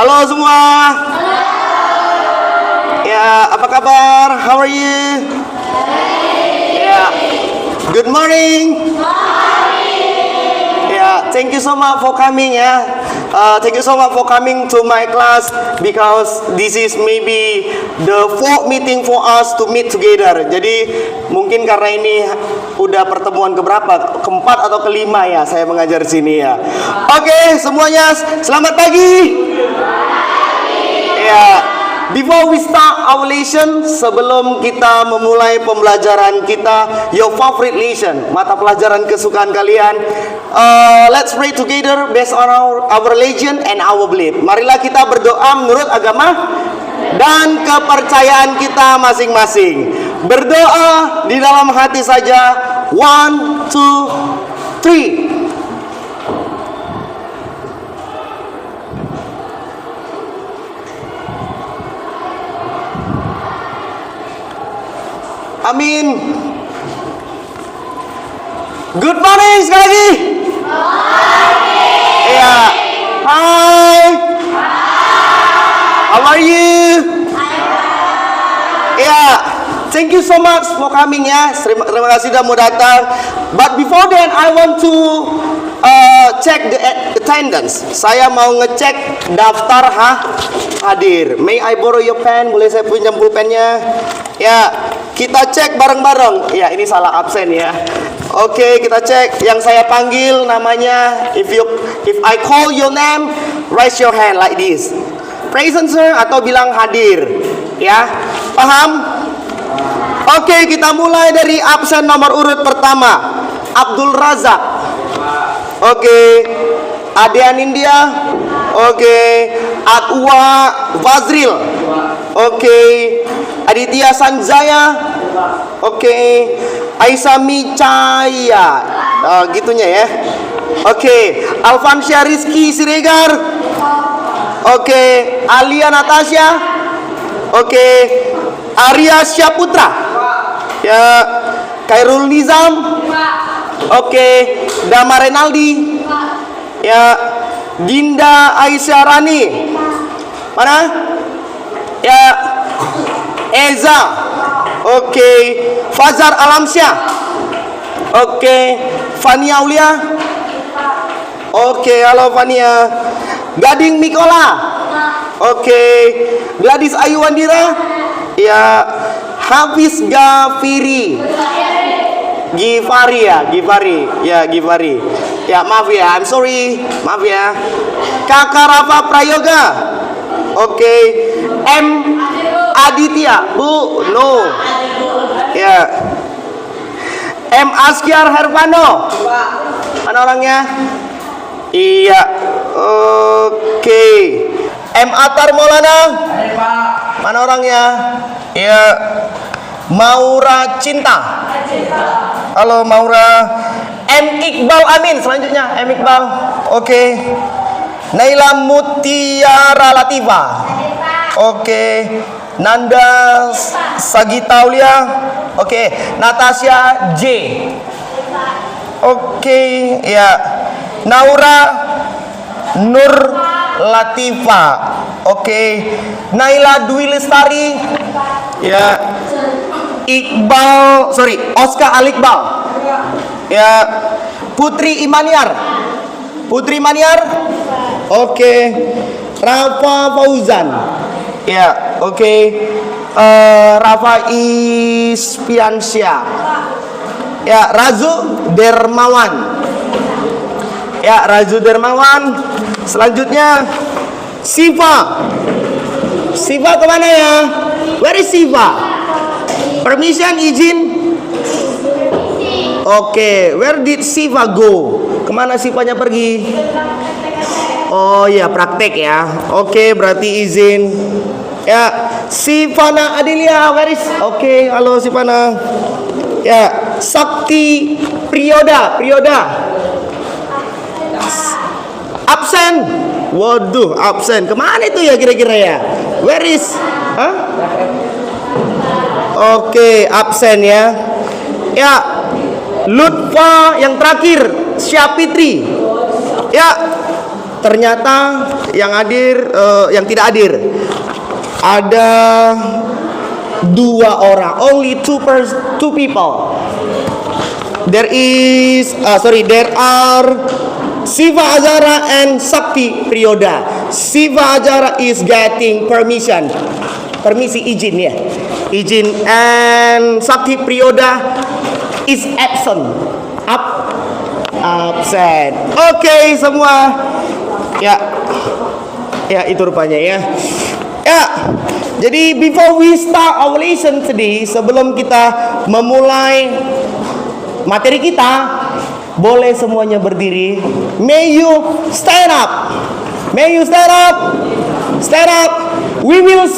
Halo semua. Ya, apa kabar? How are you? Ya, good morning. Ya, thank you so much for coming ya. Thank you so much for coming to my class because this is maybe the fourth meeting for us to meet together. Jadi mungkin karena ini udah pertemuan keberapa? Keempat atau kelima ya saya mengajar di sini ya. Oke, semuanya selamat pagi. Ya, before we start our lesson, sebelum kita memulai pembelajaran kita, your favorite lesson, mata pelajaran kesukaan kalian, let's pray together based on our religion and our belief. Marilah kita berdoa menurut agama dan kepercayaan kita masing-masing. Berdoa di dalam hati saja. 1, 2, 3. Amin. Good morning sekali lagi. Iya. Hi. How are you? Iya. Thank you so much for coming ya. Terima kasih sudah mau datang. But before that, I want to check the attendance. Saya mau ngecek daftar hadir. May I borrow your pen? Boleh saya pinjam pulpennya? Ya, kita cek bareng-bareng. Ya, ini salah absen ya. Oke, kita cek. Yang saya panggil namanya. If I call your name, raise your hand like this. Present sir atau bilang hadir. Ya, paham? Oke, kita mulai dari absen nomor urut pertama. Abdul Razak. Oke. Adian India. Oke. Atwa Fazril. Oke. Aditya Sanjaya. Oke. Aisami Cahaya. Gitunya ya. Oke. Alfansyah Rizky Siregar. Oke. Alia Natasha. Oke. Arya Syaputra. Ya. Khairul Nizam. Oke. Dama Renaldi. Ya. Dinda Aisyah Rani. Mana? Ya. Eza. Oke. Fazar Alamsyah. Oke. Fania Aulia. Oke, halo Fania. Gading Mikola. Oke. Gladys Ayu Wandira. Ya. Hafiz Gafiri. Gifari. Ya, Gifari. Ya, maaf ya. I'm sorry. Maaf ya. Kakak Rafa Prayoga. Oke. M Aditya. Bu, no. Ya. M Askiar Hervano. Mana orangnya? Iya. Oke. M Atar Maulana. Mana orangnya? Iya. Maura Cinta. Halo Maura. M Iqbal Amin. Selanjutnya M Iqbal. Oke. Naila Mutiara Latifa. Oke. Nanda Sagita Aulia. Oke. Natasha J. Oke. Ya. Naura Nur Latifa. Oke. Naila Dwi Lestari. Ya. Oscar Alikbal. Ya. Putri Imaniar. Oke. Rafa Fauzan. Ya, oke. Rafa Ispiansyah. Ya, Razu Dermawan. Selanjutnya Siva. Siva kemana ya? Where is Siva? Permission, izin. Oke, where did Siva go? Kemana Sivanya pergi? Oh ya, praktek ya. Oke, berarti izin. Ya, Sivana Adelia, where is? Oke, halo Sivana. Ya, Sakti Priyoda. Absen. Waduh, absen. Kemana itu ya kira-kira ya? Where is? Oke, absen ya. Ya, Lutfa yang terakhir, Syafitri. Ya, ternyata yang hadir, yang tidak hadir ada 2 orang, only two people. There are Siva Azara and Sakti Priyoda. Siva Azara is getting permisi izin ya, and Sakti Priyoda is absent. Oke, semua ya itu rupanya ya. Jadi before we start our lesson today, sebelum kita memulai materi kita, boleh semuanya berdiri. May you stand up. Stand up. We will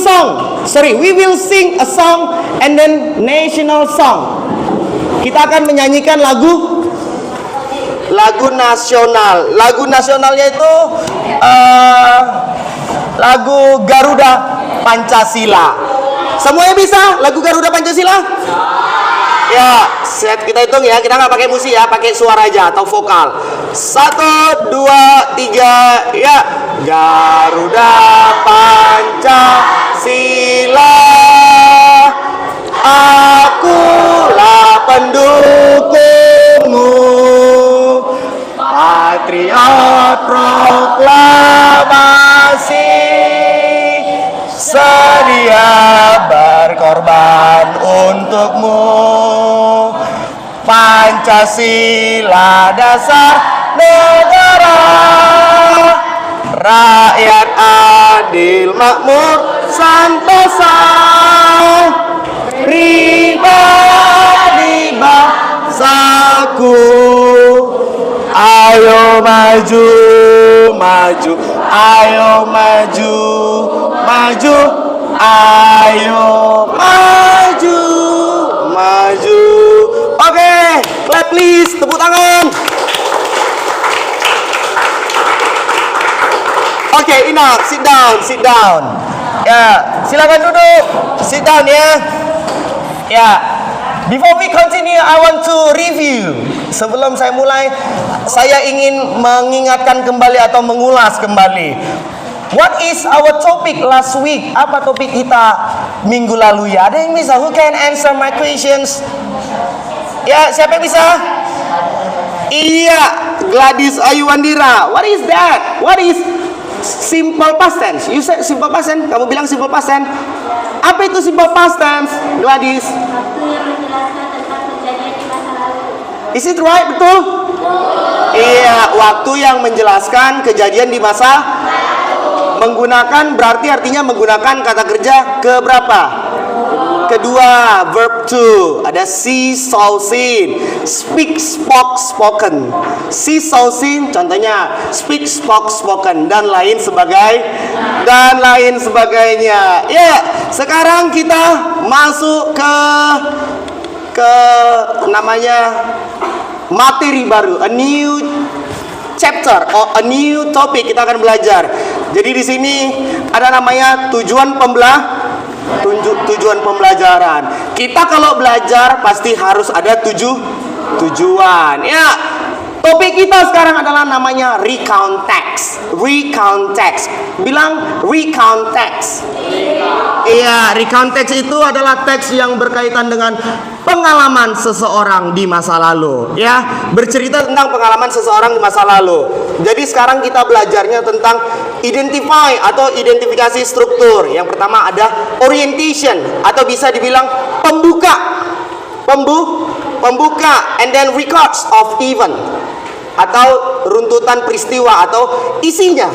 sing a song and then national song. Kita akan menyanyikan lagu nasional. Lagu nasionalnya itu lagu Garuda Pancasila. Semuanya bisa lagu Garuda Pancasila? Ya, kita hitung ya. Kita nggak pakai musik ya, pakai suara aja atau vokal. 1, 2, 3, ya. Garuda Pancasila, akulah pendukungmu, patriot proklamasi, sedia berkorban untukmu. Pancasila dasar negara, rakyat adil makmur santosa, pribadi bangsaku. Ayo maju, ayo maju, ayo maju. Oke, clap please, tepuk tangan. Oke, enough, sit down. Ya, silakan duduk. Sit down ya. Ya. Before we continue, I want to review. Sebelum saya mulai, saya ingin mengingatkan kembali atau mengulas kembali. What is our topic last week? Apa topik kita minggu lalu ya? Ada yang bisa? Who can answer my questions? Ya, siapa yang bisa? Iya, Gladys Ayuwandira. What is that? What is simple past tense? You said simple past tense. Kamu bilang simple past tense. Apa itu simple past tense, Gladys? Is it right? Betul? Iya, waktu yang menjelaskan kejadian di masa menggunakan, berarti artinya menggunakan kata kerja ke berapa? Kedua, verb to. Ada see, saw, seen. Speak, spoke, spoken. See, saw, seen, contohnya speak, spoke, spoken, dan lain sebagainya. Ya, sekarang kita masuk ke namanya materi baru, a new chapter or a new topic. Kita akan belajar. Jadi di sini ada namanya tujuan pembelajaran. Kita kalau belajar pasti harus ada tujuan. Ya, topik kita sekarang adalah namanya recount text. Bilang recount text. Iya, recount text itu adalah teks yang berkaitan dengan pengalaman seseorang di masa lalu, ya, bercerita tentang pengalaman seseorang di masa lalu. Jadi sekarang kita belajarnya tentang identify atau identifikasi struktur. Yang pertama ada orientation atau bisa dibilang pembuka, and then records of event atau runtutan peristiwa atau isinya.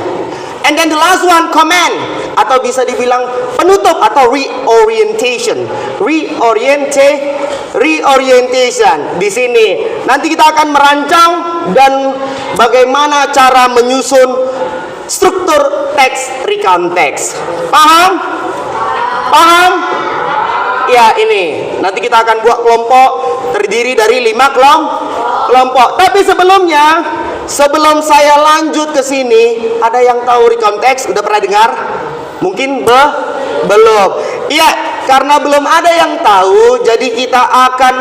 And then the last one, command, atau bisa dibilang penutup atau reorientation. Reorientation. Di sini nanti kita akan merancang dan bagaimana cara menyusun struktur teks recount text. Paham? Ya, ini nanti kita akan buat kelompok terdiri dari 5 kelompok. Tapi sebelum saya lanjut ke sini, ada yang tahu recount text? Udah pernah dengar? Mungkin Belum. Iya, karena belum ada yang tahu, jadi kita akan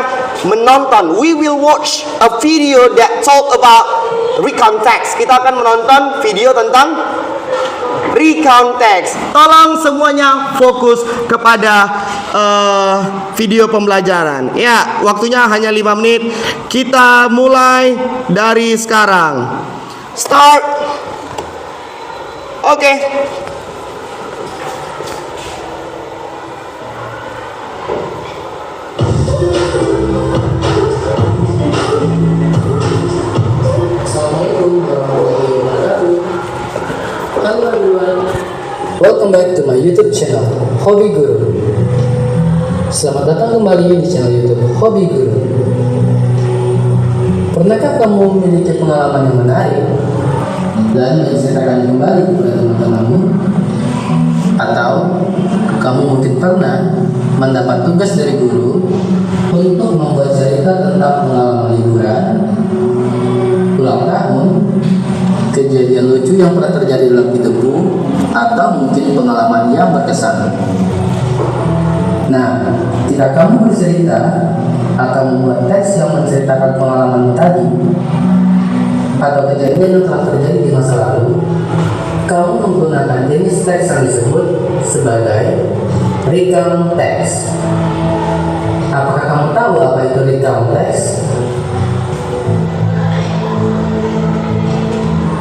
menonton. We will watch a video that talk about recount text. Kita akan menonton video tentang recount text. Tolong semuanya fokus kepada video pembelajaran. Ya, waktunya hanya 5 menit. Kita mulai dari sekarang. Start. Oke. Assalamualaikum warahmatullahi wabarakatuh. Halo everyone, welcome back to my YouTube channel Hobi Guru. Selamat datang kembali di channel YouTube Hobi Guru. Pernahkah kamu memiliki pengalaman yang menarik dan menceritakan kembali kepada teman-temanmu? Atau kamu mungkin pernah mendapat tugas dari guru untuk membuat cerita tentang pengalaman liburan, ulang tahun, kejadian lucu yang pernah terjadi dalam hidupmu, atau mungkin pengalaman yang berkesan. Nah, jika kamu bercerita akan membuat teks yang menceritakan pengalamanmu tadi atau kejadian yang telah terjadi di masa lalu, kamu menggunakan jenis teks yang disebut sebagai recount text. Apakah kamu tahu apa itu recount text?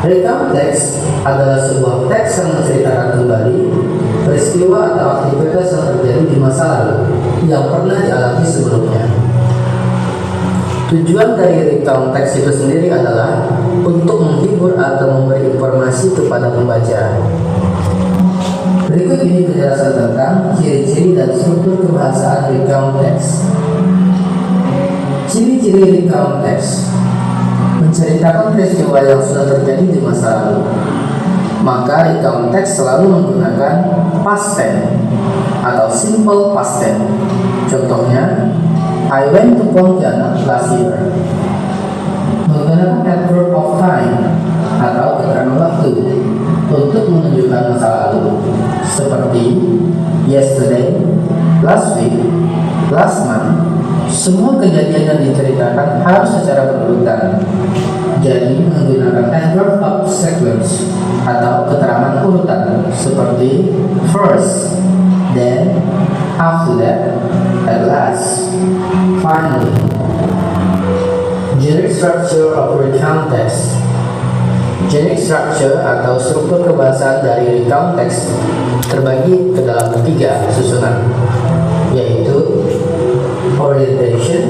Recount text adalah sebuah teks yang menceritakan kembali peristiwa atau aktivitas yang terjadi di masa lalu yang pernah dialami sebelumnya. Tujuan dari recount text itu sendiri adalah untuk menghibur atau memberi informasi kepada pembaca. Berikut ini penjelasan tentang ciri-ciri dan struktur kebahasaan recount text. Ciri-ciri recount text: menceritakan peristiwa yang sudah terjadi di masa lalu. Maka recount text selalu menggunakan past tense atau simple past tense. Contohnya, I went to Pontianak last year. Menggunakan adverb of time atau keterangan waktu untuk menunjukkan masa lalu, seperti yesterday, last week, last month. Semua kejadian yang diceritakan harus secara berurutan. Jadi menggunakan adverb of sequence atau keterangan urutan, seperti first, then, after that, at last, finally. Generic structure of recount text. Generic structure atau struktur kebahasaan dari recount text terbagi ke dalam 3 susunan, yaitu orientation,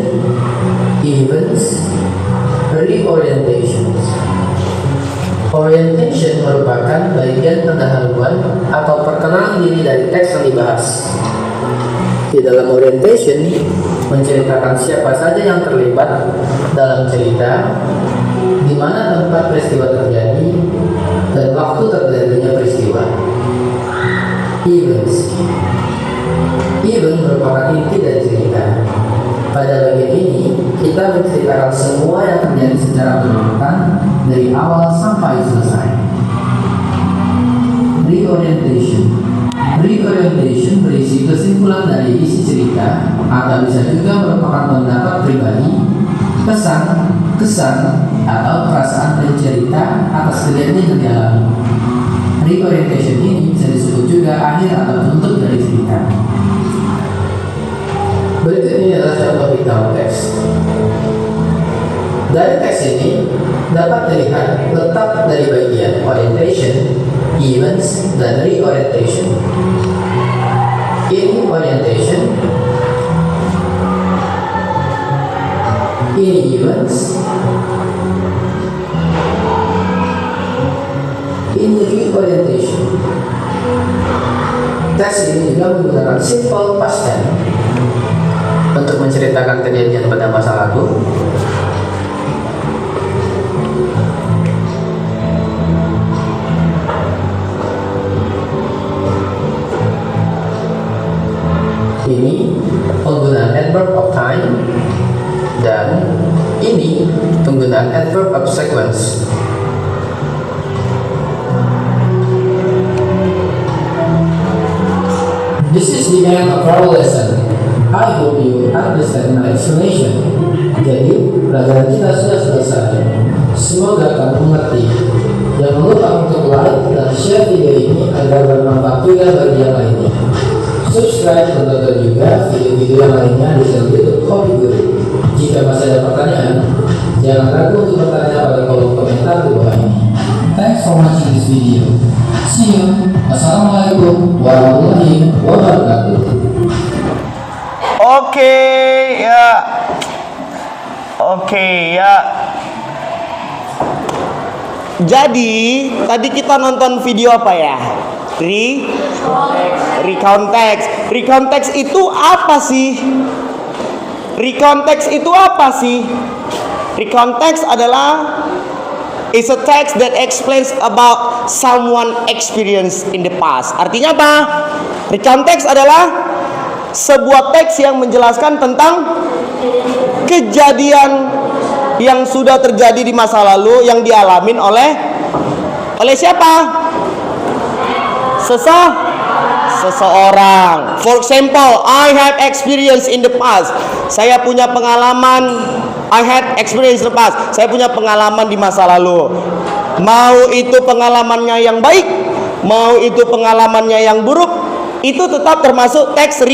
events, reorientation. Orientation merupakan bagian pendahuluan atau perkenalan diri dari teks yang dibahas. Di dalam orientation menceritakan siapa saja yang terlibat dalam cerita, di mana tempat peristiwa terjadi, dan waktu terjadinya peristiwa. Events. Event merupakan inti dari cerita. Pada bagian ini, kita menceritakan semua yang terjadi secara berurutan dari awal sampai selesai. Reorientation. Reorientation berisi kesimpulan dari isi cerita atau bisa juga merupakan pendapat pribadi, pesan, kesan, atau perasaan pencerita atas kejadian yang dialami. Reorientation ini bisa disebut juga akhir atau penutup dari cerita. Berikut ini adalah contoh recount text. Dari teks ini dapat dilihat letak dari bagian orientation, events, dan reorientation. In orientation, in events, in reorientation. Teks ini juga menggunakan simple past tense untuk menceritakan kejadian pada masa lalu. Ini penggunaan adverb of time, dan ini penggunaan adverb of sequence. end of our lesson. I hope you understand my explanation. Jadi, pelajaran kita sudah selesai. Semoga kamu mengerti. Jangan lupa untuk like dan share video ini agar bermanfaat juga bagi yang lainnya. Subscribe dan tonton juga video-video yang lainnya di channel YouTube Hobi Guru. Jika masih ada pertanyaan, jangan ragu untuk bertanya pada kolom komentar di bawah ini. Thanks for watching this video. See you. Assalamualaikum warahmatullahi wabarakatuh. Oke, ya. Oke, ya. Jadi, tadi kita nonton video apa ya? Recount text. Recount text itu apa sih? Recount text itu apa sih? Recount text adalah is a text that explains about someone experience in the past. Artinya apa? Recount text adalah sebuah teks yang menjelaskan tentang kejadian yang sudah terjadi di masa lalu yang dialamin oleh siapa? Seseorang. For example, I have experience in the past. Saya punya pengalaman. I had experience in the past. Saya punya pengalaman di masa lalu. Mau itu pengalamannya yang baik, mau itu pengalamannya yang buruk, itu tetap termasuk teks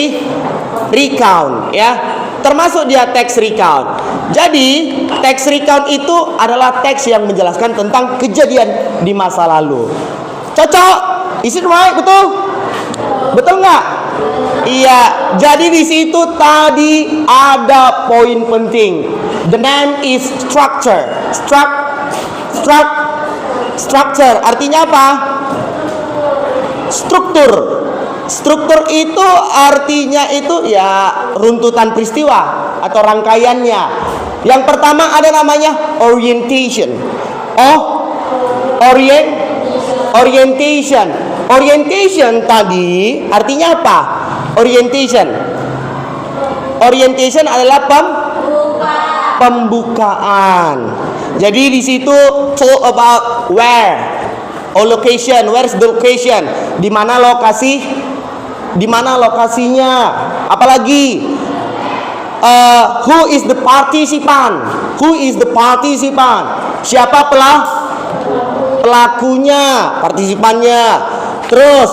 recount, ya. Termasuk dia teks recount. Jadi, teks recount itu adalah teks yang menjelaskan tentang kejadian di masa lalu. Cocok? Is it right? Betul? Betul nggak? Iya. Jadi di situ tadi ada poin penting. The name is structure. Structure artinya apa? Struktur. Struktur itu artinya itu ya runtutan peristiwa atau rangkaiannya. Yang pertama ada namanya orientation. Orientation. Orientation tadi artinya apa? Orientation adalah pembukaan. Jadi di situ talk about where or location. Where's the location? Di mana lokasinya? Apalagi who is the participant? Siapa pelakunya, partisipannya. Terus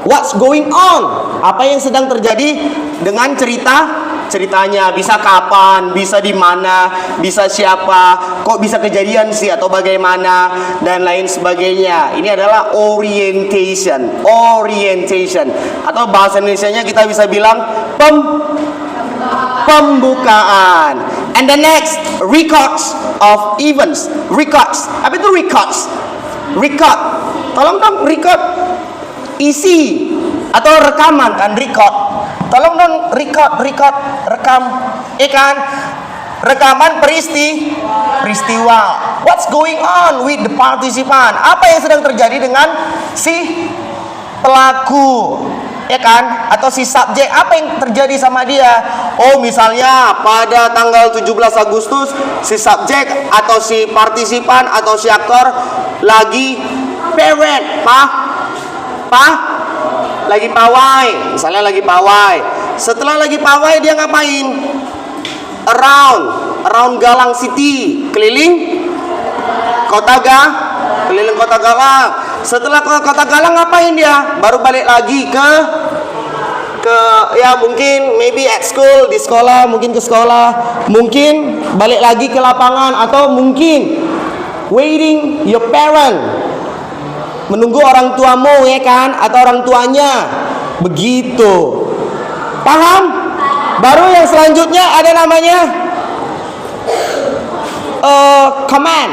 what's going on? Apa yang sedang terjadi dengan ceritanya? Bisa kapan, bisa di mana, bisa siapa, kok bisa kejadian sih atau bagaimana dan lain sebagainya. Ini adalah orientation atau bahasa Indonesianya kita bisa bilang pembukaan. And the next, records of events. Apa itu records? Tolong dong record isi atau rekaman kan record. Tolong dong rekam, kan? Rekaman peristiwa. What's going on with the participant? Apa yang sedang terjadi dengan si pelaku, ya kan? Atau si subjek, apa yang terjadi sama dia? Oh, misalnya pada tanggal 17 Agustus si subjek atau si partisipan atau si aktor lagi parade, lagi pawai, misalnya lagi pawai. Setelah lagi pawai dia ngapain? Around Galang City, keliling kota Galang. Setelah kota Galang ngapain dia? Baru balik lagi ke ya mungkin maybe at school, di sekolah, mungkin ke sekolah, mungkin balik lagi ke lapangan, atau mungkin waiting your parent, menunggu orang tuamu, ya kan, atau orang tuanya. Begitu. Paham? Baru yang selanjutnya ada namanya command.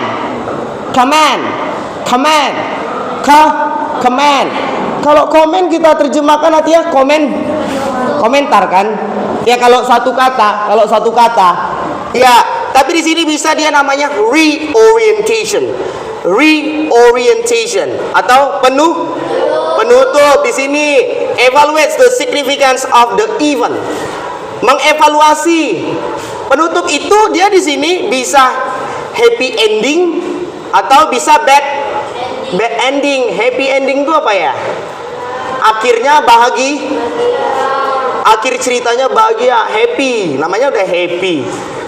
Kalau komen kita terjemahkan artinya komentar kan? Ya kalau satu kata. Ya, tapi di sini bisa dia namanya reorientation atau penutup. Di sini evaluates the significance of the event. Mengevaluasi. Penutup itu dia di sini bisa happy ending atau bisa bad ending. Happy ending itu apa ya? Akhirnya akhir ceritanya bahagia, happy. Namanya udah happy.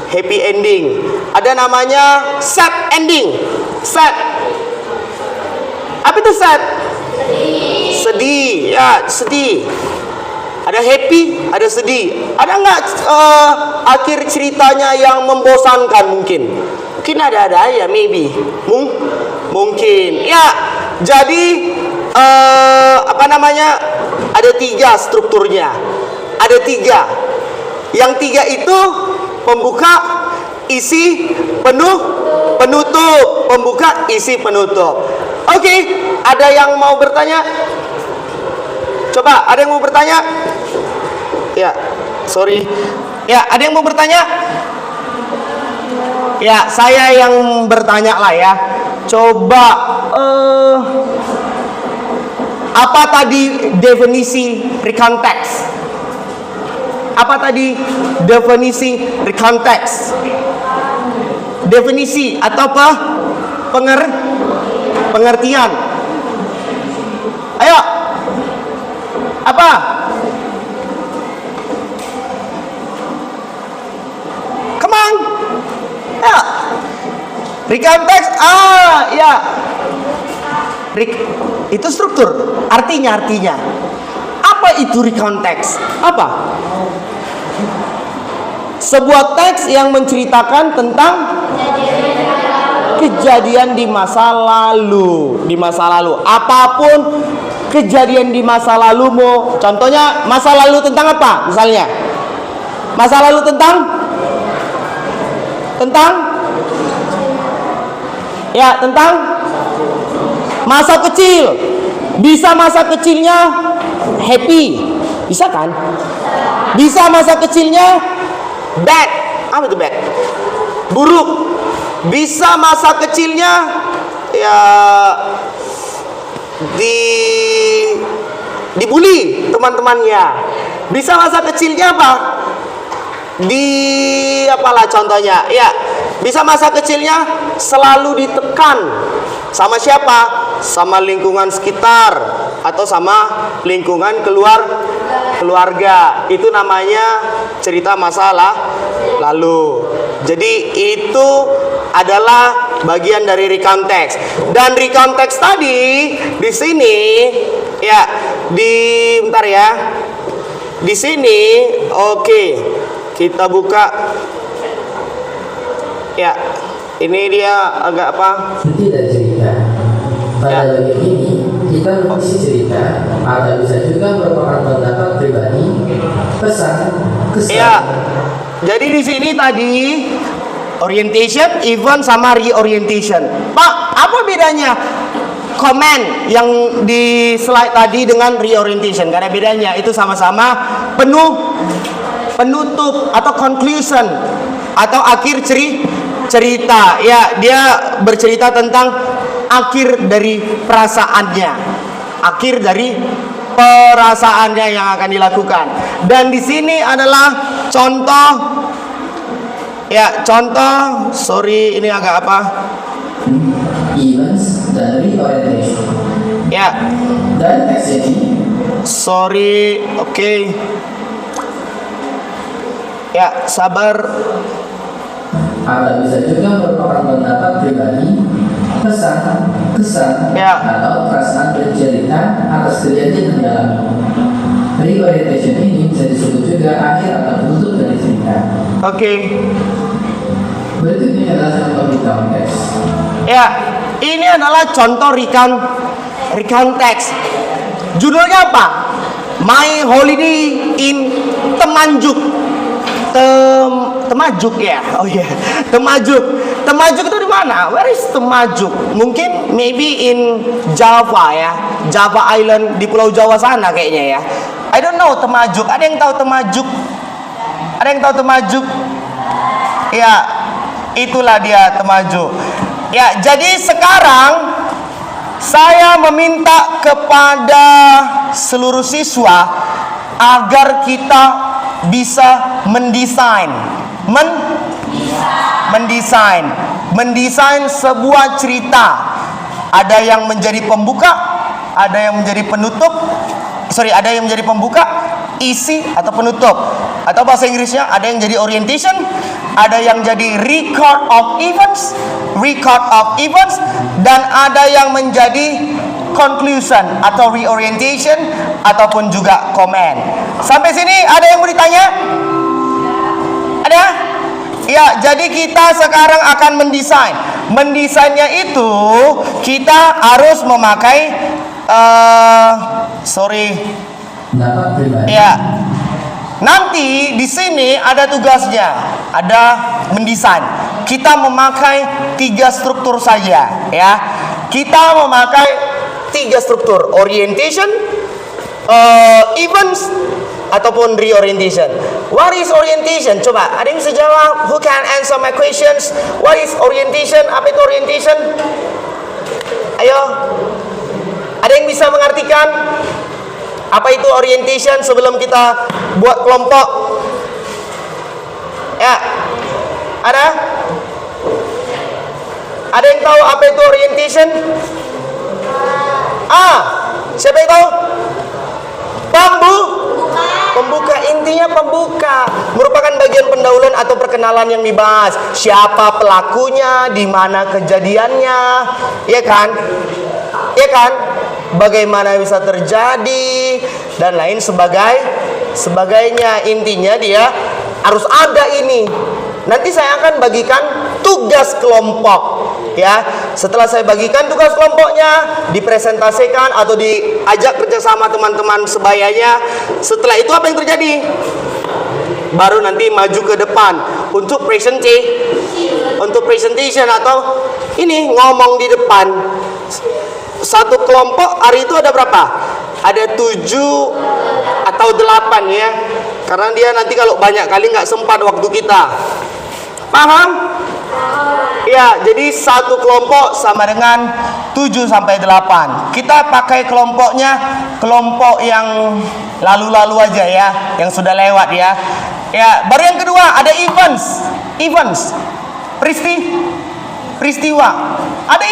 Happy ending. Ada namanya sad ending. Sad. Apa itu sad? Sedih. Ya, sedih. Ada happy, ada sedih. Ada nggak akhir ceritanya yang membosankan mungkin? Mungkin ada ya, maybe. Mungkin. Ya, jadi apa namanya? Ada 3 strukturnya. Ada 3. Yang 3 itu pembuka, isi, penutup. Pembuka, isi, penutup. Oke, ada yang mau bertanya? Coba, ada yang mau bertanya? Ya, sorry. Ya, ada yang mau bertanya? Ya, saya yang bertanya lah ya. Coba, apa tadi definisi recount text? Apa tadi definisi recount text? Definisi atau apa? Pengertian. Ayo. Apa? Come on. Ya. Recount text. Ya. Itu struktur. Artinya. Apa itu recount text? Apa? Sebuah teks yang menceritakan tentang kejadian di masa lalu. Apapun kejadian di masa lalumu. Contohnya masa lalu tentang apa? Misalnya masa lalu tentang masa kecil. Bisa masa kecilnya happy, bisa kan? Bisa masa kecilnya bad. Apa itu bad? Buruk. Bisa masa kecilnya ya dibully teman-temannya. Bisa masa kecilnya apa? Apalah contohnya? Ya, bisa masa kecilnya selalu ditekan. Sama siapa? Sama lingkungan sekitar atau sama lingkungan keluarga. Itu namanya cerita masalah lalu. Jadi itu adalah bagian dari recount text. Dan recount text tadi di sini ya, bentar ya. Di sini oke. Kita buka. Ya. Ini dia agak apa? Inti dari cerita. Pada bagian ini kita mengisi cerita atau bisa juga merupakan pendapat pribadi, pesan, kesan. Ya. Jadi di sini tadi orientation, event sama reorientation. Pak, apa bedanya comment yang di slide tadi dengan reorientation? Karena bedanya itu sama-sama penutup atau conclusion atau akhir cerita. Ya, dia bercerita tentang akhir dari perasaannya. Akhir dari perasaannya yang akan dilakukan. Dan di sini adalah contoh. Ya, contoh. Sorry, ini agak apa? Events dan reorientation. Ya. Dan teks ini. Sorry, oke. Ya, sabar. Atau bisa juga merupakan pendapat pribadi, pesan, kesan, Ya. atau perasaan bercerita atas kejadian yang dialami. Reorientation ini bisa disebut juga akhir atau penutup dari cerita. Oke. Berikut ini adalah contoh recount text. Ya, ini adalah contoh recount text. Judulnya apa? My Holiday in Temajuk. Temajuk ya. Oh iya, Temajuk. Temajuk itu di mana? Where is Temajuk? Mungkin maybe in Java ya. Java Island di Pulau Jawa sana kayaknya ya. I don't know Temajuk. Ada yang tahu Temajuk? Ada yang tahu Temajuk? Ya, itulah dia Temajuk. Ya, jadi sekarang saya meminta kepada seluruh siswa agar kita bisa mendesain sebuah cerita. Ada yang menjadi pembuka, ada yang menjadi penutup. Ada yang menjadi pembuka, isi atau penutup. Atau bahasa Inggrisnya ada yang jadi orientation, ada yang jadi record of events, dan ada yang menjadi conclusion atau reorientation ataupun juga comment. Sampai sini ada yang mau ditanya? Ada? Ya, jadi kita sekarang akan mendesain. Mendesainnya itu kita harus memakai Pendapat pribadi. ya. Nanti di sini ada tugasnya, ada mendesain. Kita memakai 3 struktur saja, ya. Kita memakai 3 struktur: orientation, events, ataupun reorientation. What is orientation? Coba, ada yang bisa jawab? Who can answer my questions? What is orientation? Apa itu orientation? Ayo. Ada yang bisa mengartikan apa itu orientation sebelum kita buat kelompok? Ya. Ada? Ada yang tahu apa itu orientation? Siapa yang tahu? Pembuka, intinya pembuka merupakan bagian pendahuluan atau perkenalan yang dibahas. Siapa pelakunya, di mana kejadiannya, ya kan? Ya kan? Bagaimana bisa terjadi dan lain sebagainya. Intinya dia harus ada ini. Nanti saya akan bagikan tugas kelompok, ya. Setelah saya bagikan tugas kelompoknya, dipresentasikan atau diajak kerjasama teman-teman sebayanya. Setelah itu apa yang terjadi? Baru nanti maju ke depan untuk presentation atau ini ngomong di depan. Satu kelompok hari itu ada berapa? Ada 7 atau 8, ya. Karena dia nanti kalau banyak kali nggak sempat waktu kita. Paham? Ya, jadi satu kelompok sama dengan 7 sampai 8. Kita pakai kelompoknya kelompok yang lalu-lalu aja, ya, yang sudah lewat, ya. Ya, baru yang kedua ada events. Peristiwa. Ada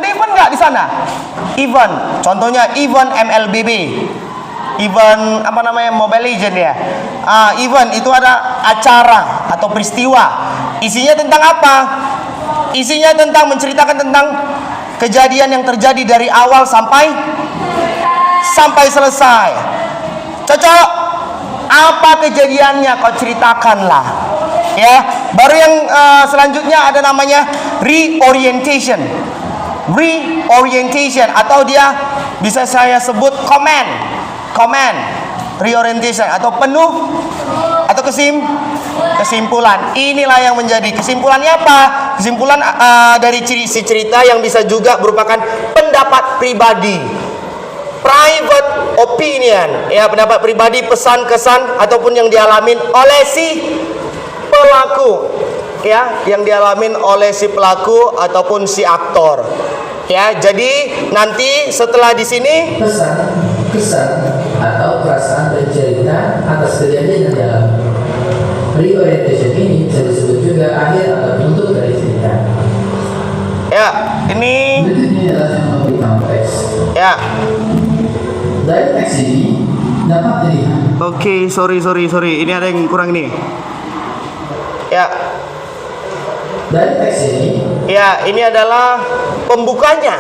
event nggak di sana? Event. Contohnya event MLBB. Event apa namanya, Mobile Legend, ya. Event itu ada acara atau peristiwa. Isinya tentang apa? Isinya tentang menceritakan tentang kejadian yang terjadi dari awal sampai selesai. Cocok? Apa kejadiannya kau ceritakanlah, ya. Baru yang selanjutnya ada namanya reorientation atau dia bisa saya sebut comment reorientation atau penuh atau kesimpulan. Inilah yang menjadi kesimpulannya apa? Kesimpulan dari si cerita yang bisa juga merupakan pendapat pribadi, private opinion, ya, pendapat pribadi, pesan kesan ataupun yang dialamin oleh si pelaku, ya, yang dialamin oleh si pelaku ataupun si aktor, ya. Jadi nanti setelah di sini Pesan, kesan, atau perasaan bercerita atas kejadian yang dialami. Reorientation ini bisa disebut juga akhir atau penutup dari cerita. ya, ini Berikut ini adalah yang lebih kompleks. ya. Dari teks ini dapat dilihat Oke, sorry. Ini ada yang kurang nih. Ya, dari teks ini ya, ini adalah pembukanya.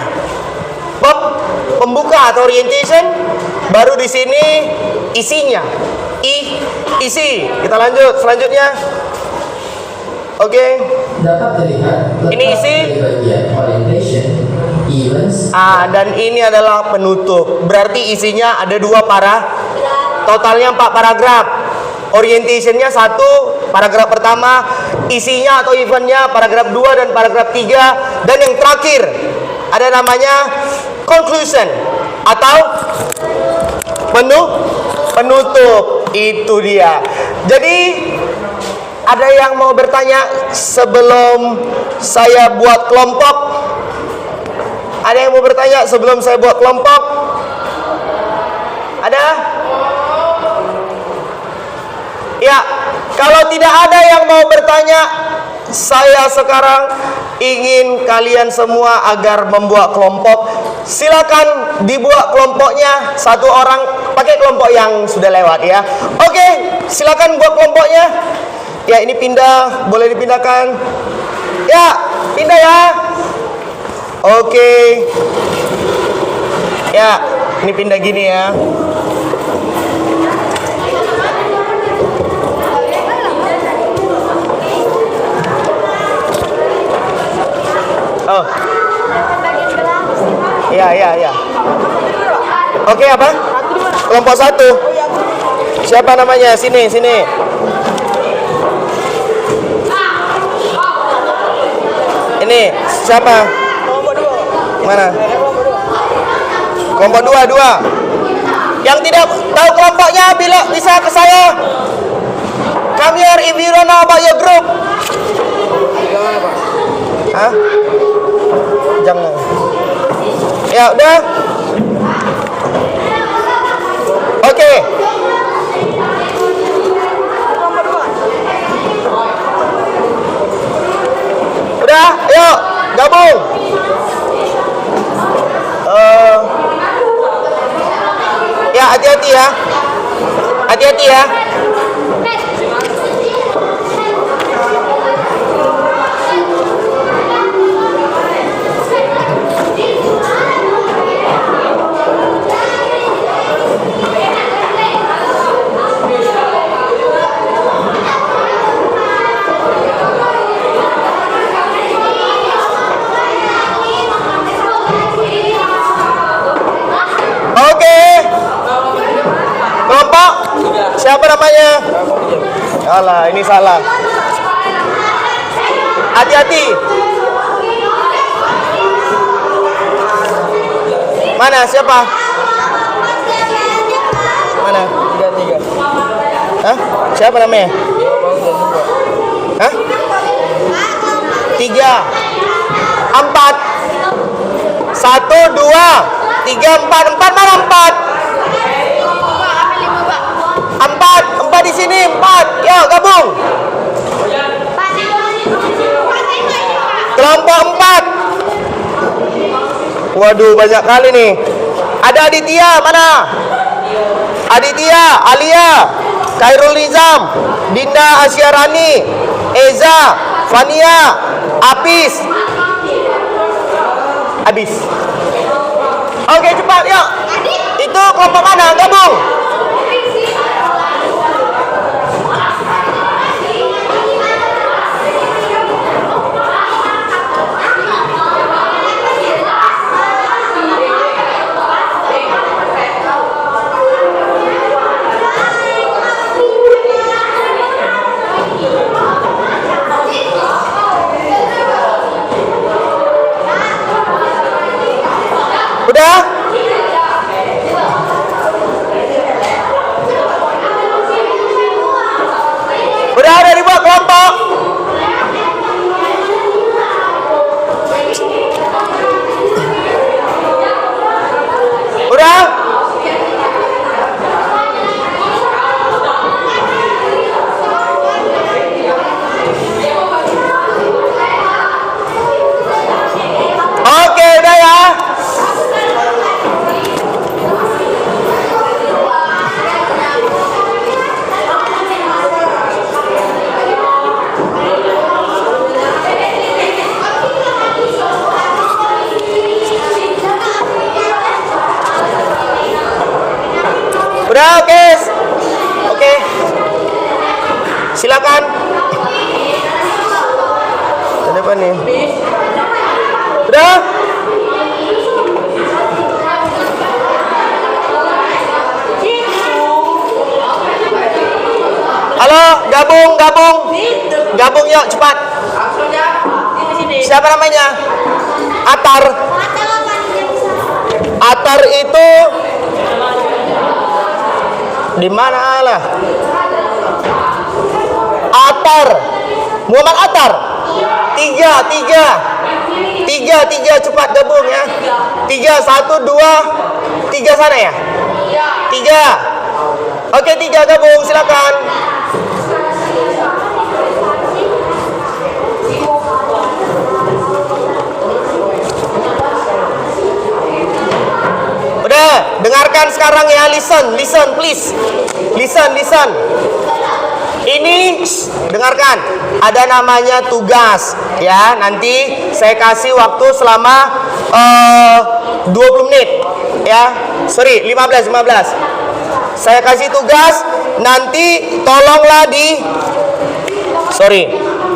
Pembuka atau orientation. Baru di sini isinya. Isi. Kita lanjut selanjutnya. Oke. dapat dilihat Ini isi. dari bagian orientation, events, Dan ini adalah penutup. Berarti isinya ada 2 totalnya 4 paragraf. Orientationnya 1 paragraf pertama, isinya atau eventnya paragraf 2 dan paragraf 3, dan yang terakhir ada namanya conclusion atau penutup. Itu dia. Jadi ada yang mau bertanya sebelum saya buat kelompok? Ada yang mau bertanya sebelum saya buat kelompok? Ada? Ya, kalau tidak ada yang mau bertanya, saya sekarang ingin kalian semua agar membuat kelompok. Silakan dibuat kelompoknya, 1 orang pakai kelompok yang sudah lewat ya. Oke, silakan buat kelompoknya. Ya, ini pindah, boleh dipindahkan. Ya, pindah ya. Oke. Ya, ini pindah gini ya. Oh. Ya. Oke, apa? Kelompok 1. Siapa namanya? Sini. Ini siapa? Mana? Kelompok 2. Yang tidak tahu kelompoknya bisa ke saya. Come here if you don't know about your group. Hah? Jangan. Ya udah. Oke. Udah, yuk gabung. Ya hati-hati ya. Hati-hati ya. Oke. Kelompok siapa namanya? Alah, ini salah. Hati-hati. Mana siapa? Mana? 3. Hah? Siapa namanya? Hah? 3 4 1 2 3 4 mana 4? 4 di sini 4. Yo gabung. Kelompok 4. Waduh, banyak kali nih. Ada Aditya, mana? Aditya, Alia, Khairul Nizam, Dinda Asyarani, Eza, Fania, Apis. Habis. Oke, cepat yuk. Itu kelompok mana? Gabung. Udah? Udah ada dibuat kelompok. Udah? Oke, udah ya. Udah, oke. Silakan. Ada apa nih? Udah? Halo, gabung yuk cepat. Siapa namanya? Atar itu di mana lah? Muhammad Atar. 3 cepat gabung ya. 3 1 2 3 sana ya. 3. Oke, 3 gabung silakan. Udah. Dengarkan sekarang ya, listen please. Listen. Ini dengarkan, ada namanya tugas ya. Nanti saya kasih waktu selama 20 menit ya. Sorry, 15. Saya kasih tugas, nanti tolonglah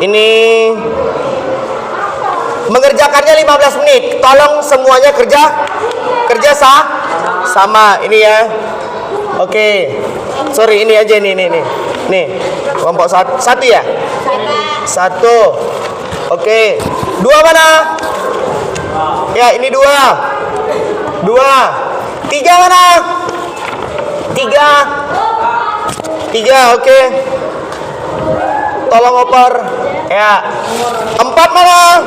ini mengerjakannya 15 menit. Tolong semuanya kerja sama ini ya. Oke. Sorry, ini aja nih. Nih, kelompok satu ya? Satu. Oke. Dua mana? Ya, ini dua. Tiga mana? Tiga, oke. Tolong oper. Ya. Empat mana?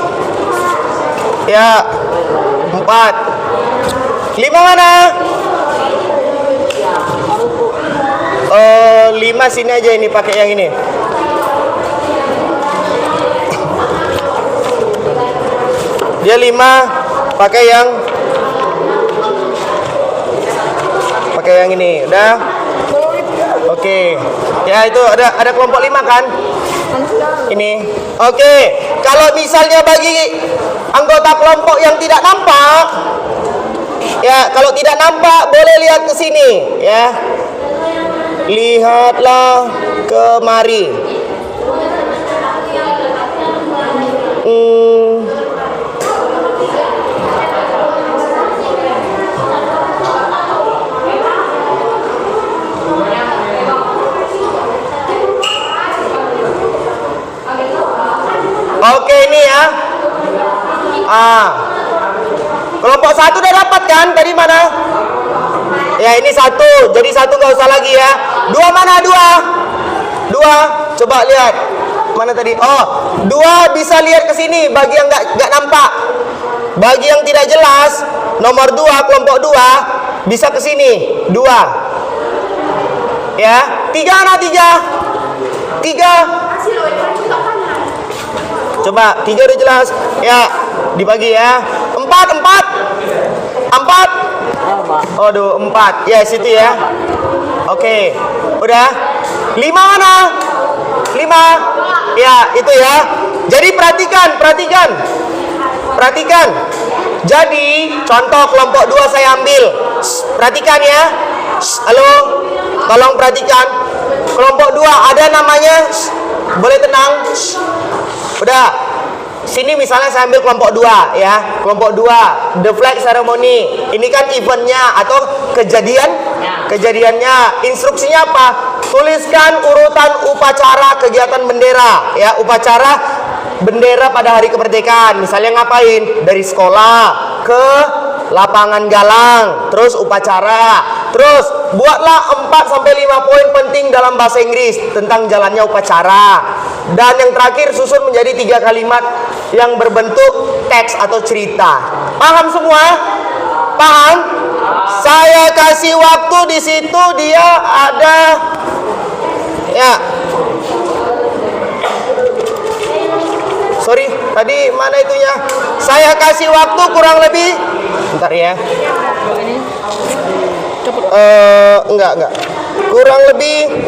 Ya. 4. 5 mana? 5 sini aja, ini pakai yang ini. Dia 5 pakai yang ini. Udah? Oke. Ya, itu ada kelompok 5 kan? Ini. Oke. Kalau misalnya bagi anggota kelompok yang tidak nampak, ya, kalau tidak nampak boleh lihat ke sini, ya. Lihatlah kemari. Oke, ini ya. Kelompok 1 udah dapat kan? Tadi mana? Ya, ini 1. Jadi 1 nggak usah lagi ya. 2 mana? 2. Coba lihat. Mana tadi? Oh, 2 bisa lihat ke sini bagi yang nggak nampak. Bagi yang tidak jelas, nomor 2, kelompok 2 bisa ke sini. 2. Ya. 3 mana? 3. Coba 3 udah jelas. Ya, dibagi ya. 4. Aduh, 4. Ya, situ ya. Oke. Udah. 5 mana? 5. Ya, itu ya. Jadi perhatikan. Jadi, contoh kelompok 2 saya ambil. Perhatikan ya. Halo. Tolong perhatikan. Kelompok 2 ada namanya. Boleh tenang. Udah. Sini misalnya saya ambil kelompok 2 ya. Kelompok 2, the flag ceremony. Ini kan eventnya atau kejadiannya. Instruksinya apa? Tuliskan urutan upacara kegiatan bendera ya. Upacara bendera pada hari kemerdekaan. Misalnya ngapain? Dari sekolah ke lapangan Galang, terus upacara. Terus buatlah 4-5 poin penting dalam bahasa Inggris tentang jalannya upacara. Dan yang terakhir susun menjadi 3 kalimat yang berbentuk teks atau cerita. Paham semua? Paham? Saya kasih waktu di situ, dia ada ya. Sorry, tadi mana itunya? Saya kasih waktu kurang lebih. Bentar ya. Enggak. Kurang lebih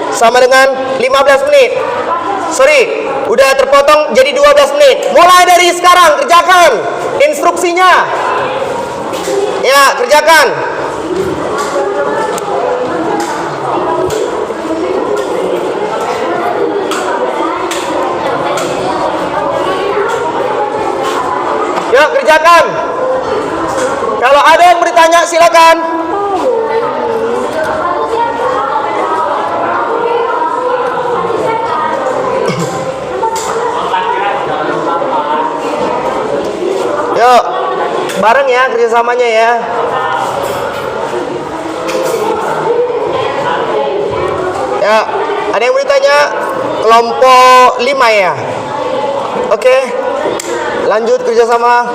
sama dengan 15 menit. Sorry, udah terpotong jadi 12 menit. Mulai dari sekarang kerjakan instruksinya. Ya, kerjakan. Ya, kerjakan. Kalau ada yang bertanya silakan. Yuk, bareng ya kerjasamanya ya. Ya, ada yang bertanya? Kelompok 5 ya. Oke, lanjut kerjasama.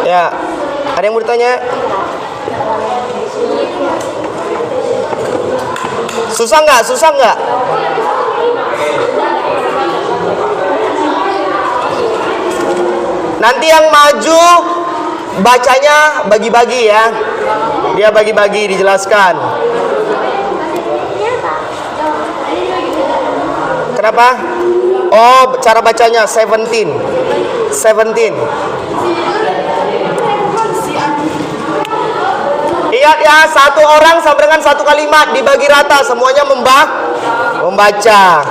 Ya, ada yang bertanya? Susah nggak? Nanti yang maju bacanya bagi-bagi ya. Dia bagi-bagi dijelaskan. Kenapa? Oh, cara bacanya 17. Ingat ya, satu orang sama dengan satu kalimat dibagi rata, semuanya membaca.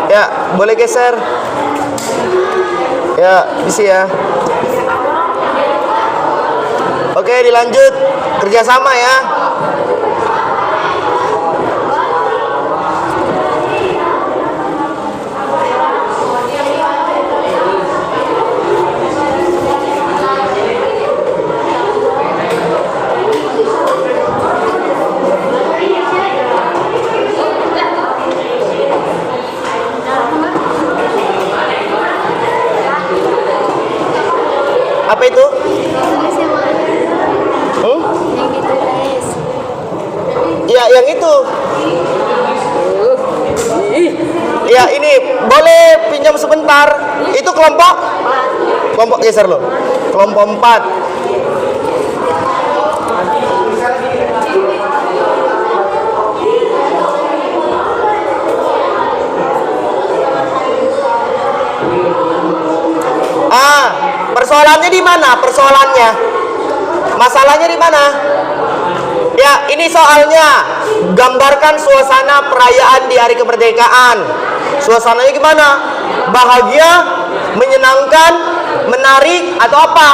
Ya, boleh geser. Ya, bisa ya. Oke, dilanjut. Kerjasama ya. Apa itu? Ya, yang itu. Ya, ini boleh pinjam sebentar. Itu kelompok? Kelompok geser lo. Kelompok 4. Persoalannya di mana? Persoalannya, masalahnya di mana? Ya, ini soalnya gambarkan suasana perayaan di hari kemerdekaan. Suasananya gimana? Bahagia, menyenangkan, menarik, atau apa?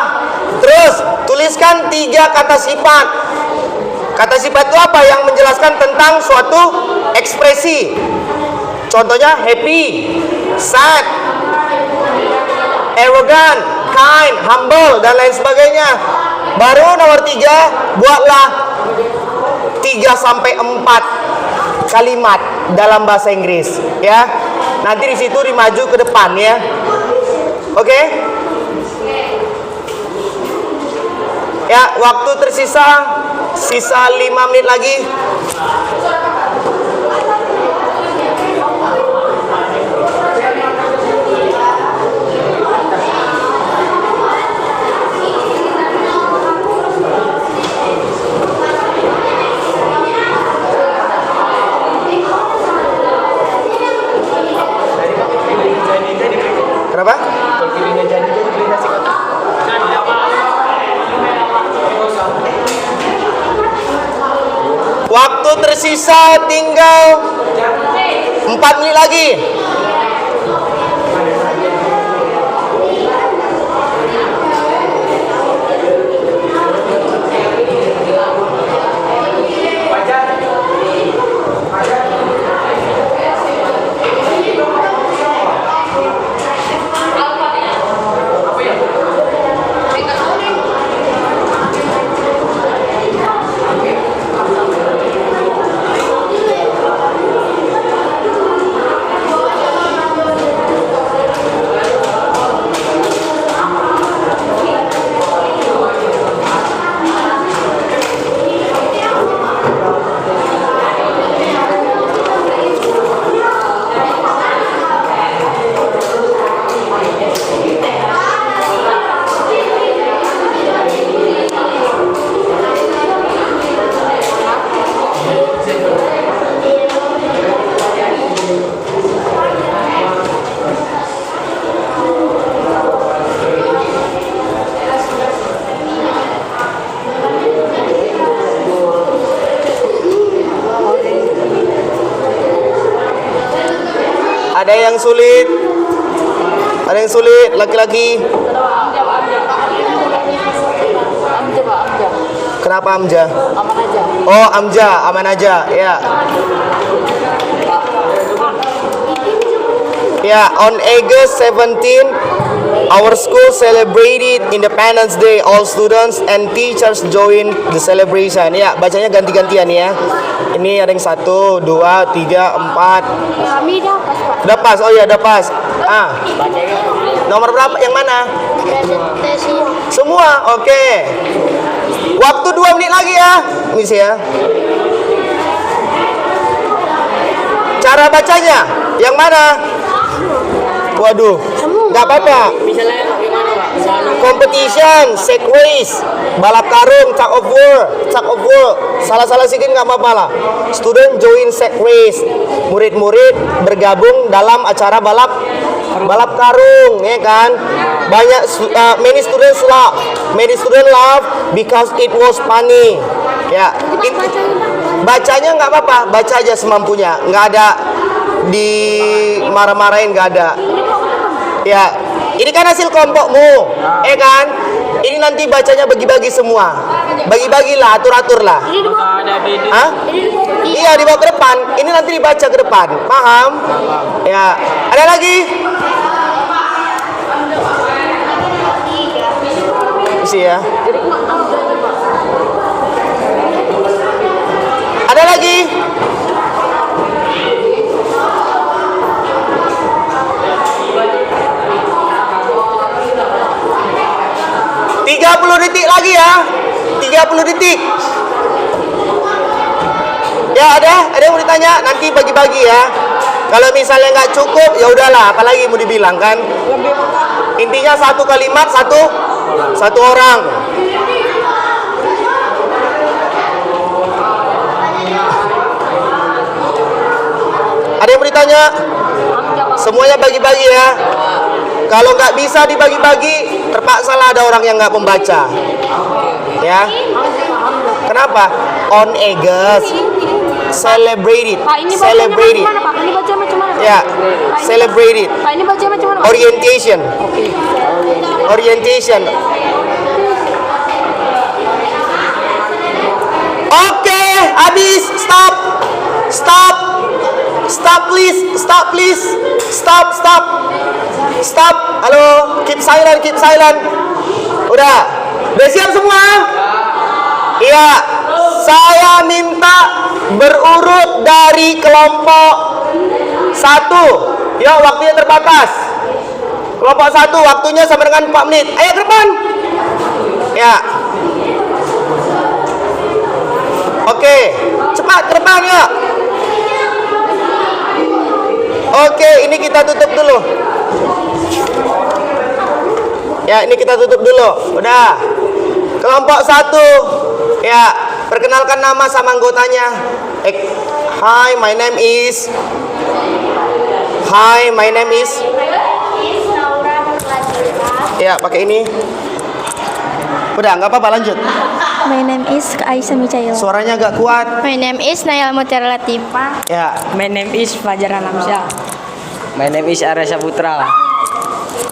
Terus tuliskan 3 kata sifat. Kata sifat itu apa? Yang menjelaskan tentang suatu ekspresi. Contohnya happy, sad, arrogant, kind, humble, dan lain sebagainya. Baru nomor 3, buatlah 3-4 kalimat dalam bahasa Inggris ya. Nanti di situ dimaju ke depan ya. Oke? Ya, waktu tersisa 5 menit lagi. Kenapa? Waktu tersisa tinggal 4 menit lagi. Ada yang sulit? Ada yang sulit laki-laki? Kenapa Amja? Aman aja. Oh, Amja, aman aja. Ya. Ya, on August 17, our school celebrated Independence Day. All students and teachers join the celebration. Ya, bacanya ganti-gantian ya. Ini ada yang 1, 2, 3, 4. Kami dapat Pak. Udah pas. Oh ya, udah pas. Ah. Nomor berapa? Yang mana? Presentasi. Semua. Oke. Waktu 2 menit lagi ya. Misi ya. Cara bacanya yang mana? Waduh, nggak apa-apa. Misalnya bagaimana Pak? Competition, sack race, balap karung, tug of war. Salah-salah sedikit nggak apa-apa lah. Student join sack race. Murid-murid bergabung dalam acara balap karung, ya kan? Banyak many students laugh because it was funny. Ya, bacanya nggak apa-apa, baca aja semampunya, nggak ada dimarah-marahin, nggak ada. Ya, ini kan hasil kelompokmu, kan? Ini nanti bacanya bagi-bagi semua, bagi-bagilah, atur-aturlah. Apakah ada video? Hah? Iya, dibawa ke depan. Ini nanti dibaca ke depan, paham? Ya, ada lagi? Isi ya. Ada lagi? Detik lagi ya. 30 detik. Ya, ada yang mau ditanya? Nanti bagi-bagi ya. Kalau misalnya nggak cukup, ya udahlah. Apalagi mau dibilang kan? Intinya satu kalimat satu orang. Ada yang mau ditanya? Semuanya bagi-bagi ya. Kalau nggak bisa dibagi-bagi, terpaksa lah ada orang yang nggak membaca. Ya. Kenapa? On August. Celebrated. Pak, ini bacanya Celebrated. macam mana Pak? Ini baca macam mana? Ya. Pak, ini- Celebrated. Pak, ini baca macam mana Pak? Orientation. Orientation. Oke, habis. Stop. Stop. Stop please. Stop please. Stop. Stop. Stop. Halo, keep silent. Udah siap semua? Iya. Saya minta berurut dari kelompok 1. Ya, waktunya terbatas. Kelompok 1 waktunya sampai dengan 4 menit. Ayo ke depan. Ya. Oke, cepat ke depan ya. Oke, ini kita tutup dulu. Ya, ini kita tutup dulu. Udah. Kelompok 1. Ya, perkenalkan nama sama anggotanya. Hi, my name is. Ya, pakai ini. Udah, nggak apa-apa, lanjut. My name is Aisyah Micaela. Suaranya agak kuat. My name is Naila Mutiara Latifah. Ya. My name is Fajar Alamsyah. My name is Arya Putra.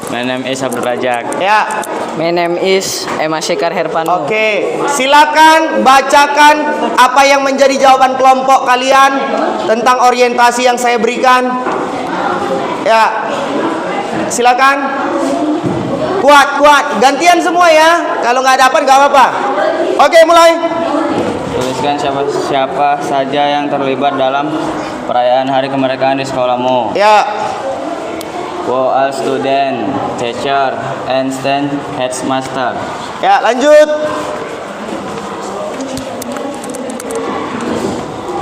My name is Abdul Rajak. Ya. My name is Emma Sekar Herpanu. Oke, silakan bacakan apa yang menjadi jawaban kelompok kalian tentang orientasi yang saya berikan. Ya, silakan. Kuat, gantian semua ya. Kalau nggak dapat nggak apa-apa. Oke, mulai. Tuliskan siapa saja yang terlibat dalam perayaan Hari Kemerdekaan di sekolahmu. Ya, All student, teacher, and headmaster. ya lanjut.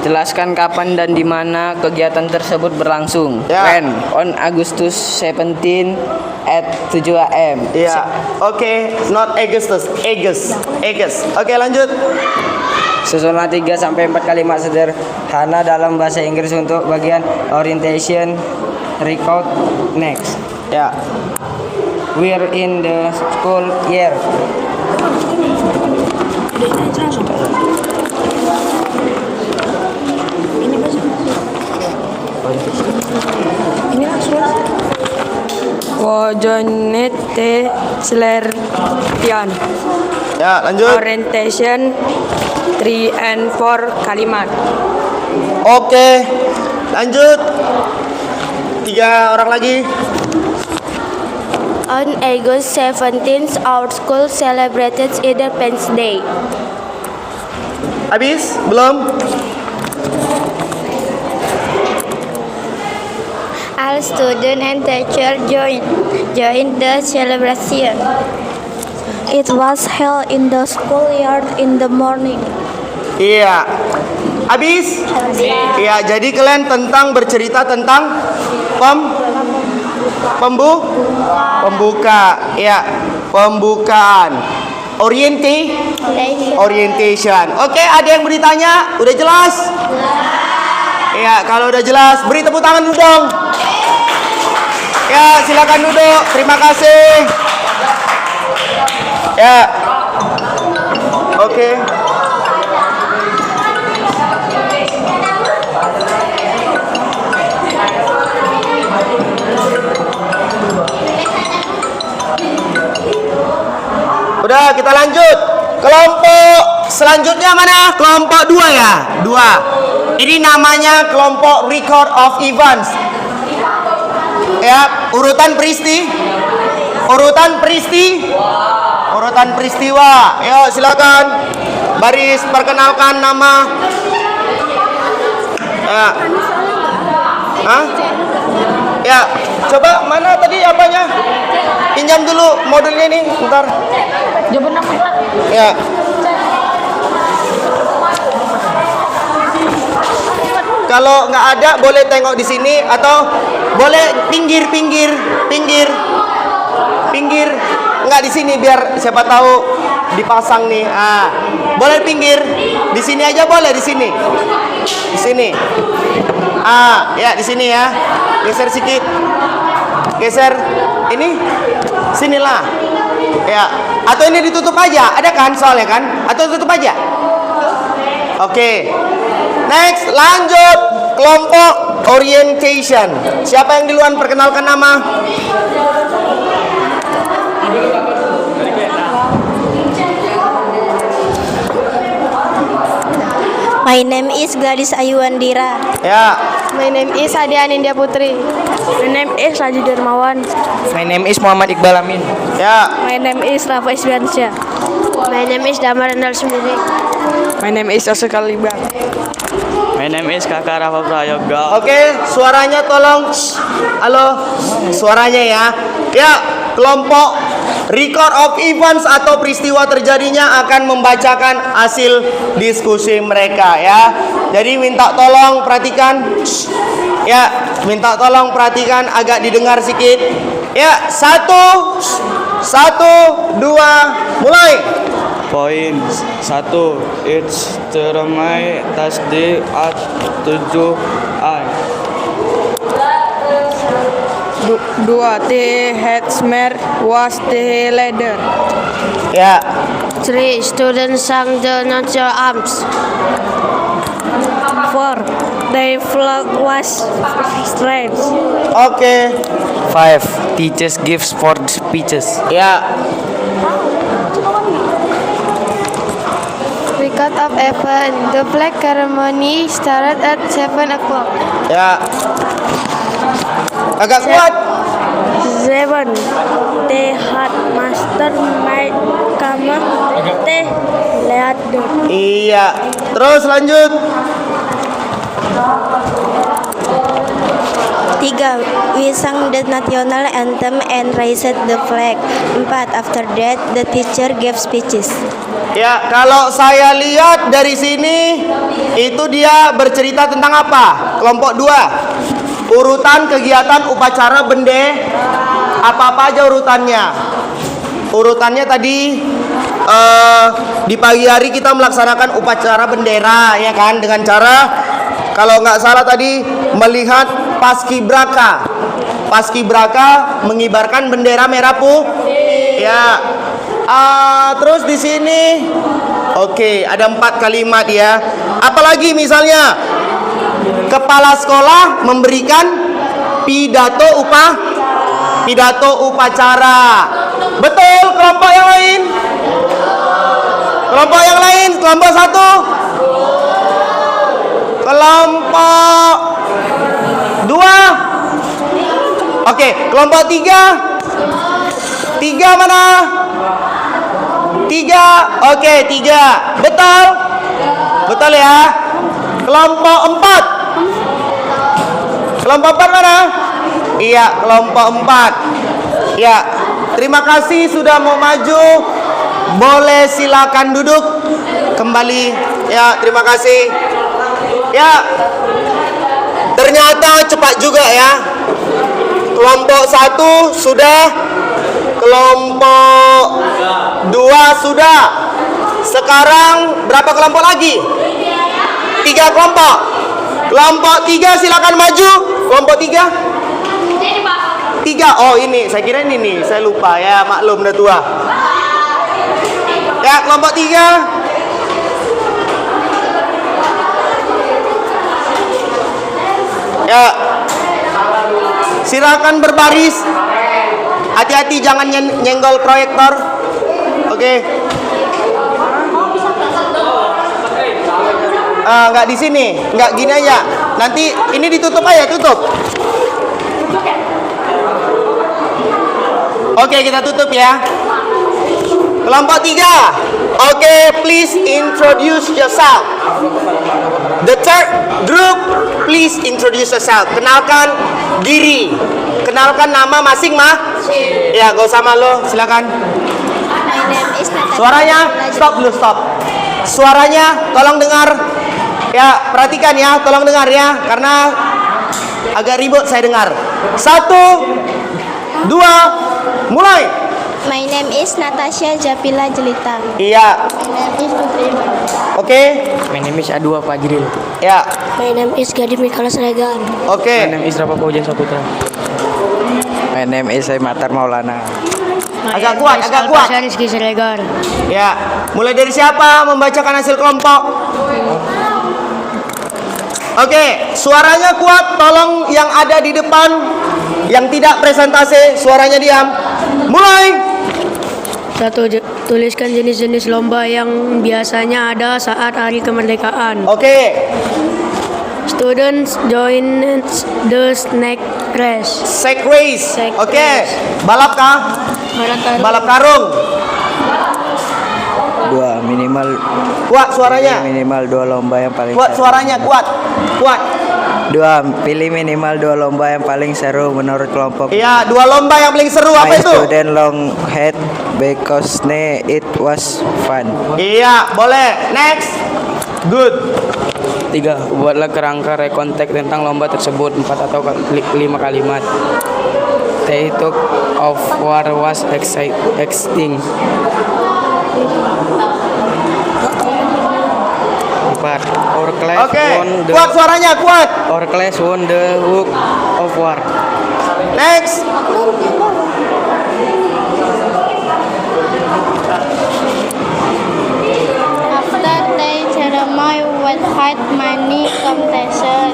Jelaskan kapan dan di mana kegiatan tersebut berlangsung. Ya. When? On Agustus 17 at 7 AM. Ya, oke, not Augustus, August. Oke, lanjut. Susunlah 3 sampai 4 kalimat sederhana dalam bahasa Inggris untuk bagian orientation. Record next. Ya, We're in the school year. Wojonete Slertian. ya lanjut. Orientation 3 3 and 4 kalimat. Oke, lanjut. 3 orang lagi. On August 17th, our school celebrated Independence Day. Habis? Belum? All students and teachers joined the celebration. It was held in the schoolyard in the morning. Iya. Habis? Iya, jadi kalian bercerita tentang pembuka. Ya, pembukaan. Orientation. Oke, ada yang bertanya? Udah jelas? Ya, kalau udah jelas, beri tepuk tangan dulu dong. Ya, silakan duduk. Terima kasih. Ya. Oke. Udah, kita lanjut. Kelompok selanjutnya mana? Kelompok 2 ya? 2. Ini namanya kelompok record of events. Ya, urutan peristiwa. Yuk, silakan. Baris, perkenalkan nama. Ya. Hah? Ya, coba mana tadi apanya? Pinjam dulu modulnya ini, bentar. Ya. Kalau nggak ada boleh tengok di sini atau boleh pinggir. Nggak di sini biar siapa tahu dipasang nih. Ah, boleh pinggir. Di sini aja boleh di sini. Di sini. Ah, ya di sini ya. Geser sedikit. Geser ini. Sinilah. Ya. Atau ini ditutup aja. Ada kan soalnya kan? Atau tutup aja. Oke. Next, lanjut kelompok orientation. Siapa yang duluan perkenalkan nama? My name is Gladys Ayuandira. Ya. My name is Adia Anindya Putri. My name is Raji Dermawan. My name is Muhammad Iqbal Amin. Ya. My name is Rafa Isbiansyah. My name is Damar Endal Sumiri. My name is Oscar Liban. My name is Kakak Rafa Prayoga. Oke, suaranya tolong. Halo, suaranya ya. Ya, kelompok record of events atau peristiwa terjadinya akan membacakan hasil diskusi mereka ya. Jadi minta tolong perhatikan. Ya, minta tolong perhatikan agak didengar sedikit. Ya, 1, 2, mulai. Poin 1. It's Teramai Tasdi at 7 2. The headsman was the leader. Ya. 3. Students sang the national arms. 4. The flag was raised. Oke. 5. Teachers give sport speeches. Ya. Record of event. The flag ceremony started at 7 o'clock. Ya. Agak kuat. 7. The headmaster might come the leader. Iya. Terus lanjut. 3. We sang the national anthem and raised the flag. 4. After that, the teacher gave speeches. Ya, kalau saya lihat dari sini itu dia bercerita tentang apa? Kelompok 2. Urutan kegiatan upacara apa-apa aja urutannya. Urutannya tadi di pagi hari kita melaksanakan upacara bendera ya kan, dengan cara kalau nggak salah tadi melihat paskibraka. Paskibraka mengibarkan bendera merah putih. Ya. Terus di sini oke, ada 4 kalimat ya. Apalagi misalnya kepala sekolah memberikan pidato upacara. Betul, kelompok yang lain? Kelompok yang lain, kelompok 1. Kelompok 2. Oke, kelompok 3. 3 mana? 3. Oke, 3. Betul? Betul ya. Kelompok 4. Kelompok 4 mana? Iya, kelompok 4. Ya, terima kasih sudah mau maju. Boleh silakan duduk kembali. Ya, terima kasih. Ya, ternyata cepat juga ya. Kelompok 1 sudah, kelompok 2 sudah. Sekarang berapa kelompok lagi? 3 kelompok. Kelompok 3 silakan maju. Kelompok 3. 3. Oh, ini saya kira ini nih, saya lupa ya, maklum dah tua. Ya, kelompok 3. Ya, silakan berbaris. Hati-hati jangan nyenggol proyektor. Oke. Nggak di sini, nggak gini aja. Nanti ini ditutup aja, tutup. Oke, kita tutup ya. Kelompok 3. Oke, please introduce yourself. The third group, please introduce yourself. Kenalkan diri. Kenalkan nama masing-masing. Ya, gak usah malu, silakan. My name is Natasha. Suaranya, stop dulu, stop. Suaranya, tolong dengar. Ya, perhatikan ya, tolong dengar ya, karena agak ribut saya dengar. 1, 2, mulai. My name is Natasha Japila Jelita. Iya, My name is Putri. oke. My name is Adua Fajril. Ya, My name is Gading Mikalas Regan. oke. My name is Rafa Paujan Saputra. My name is Matar Maulana. Agak kuat, agak kuat. Rizky Siregar. Ya, mulai dari siapa membacakan hasil kelompok? Oke, suaranya kuat. Tolong yang ada di depan, yang tidak presentasi, suaranya diam. Mulai. 1. Tuliskan jenis-jenis lomba yang biasanya ada saat hari kemerdekaan. Oke, Students join the snack race. sack race. Sack Oke, race. balap kah? Balap karung. 2. Minimal Kuat suaranya. 2 lomba yang paling Kuat suaranya, kuat. Kuat. 2. Pilih minimal 2 lomba yang paling seru menurut kelompok. Iya, 2 lomba yang paling seru apa My itu? student long head because it was fun. Iya, boleh. Next. Good. 3. Buatlah kerangka rekontek tentang lomba tersebut 4 atau 5 kalimat. The talk of war was exciting. 4. Our class Oke, won the kuat suaranya, kuat. Our class won the hook of war. Next. After day ceremony with hide money competition.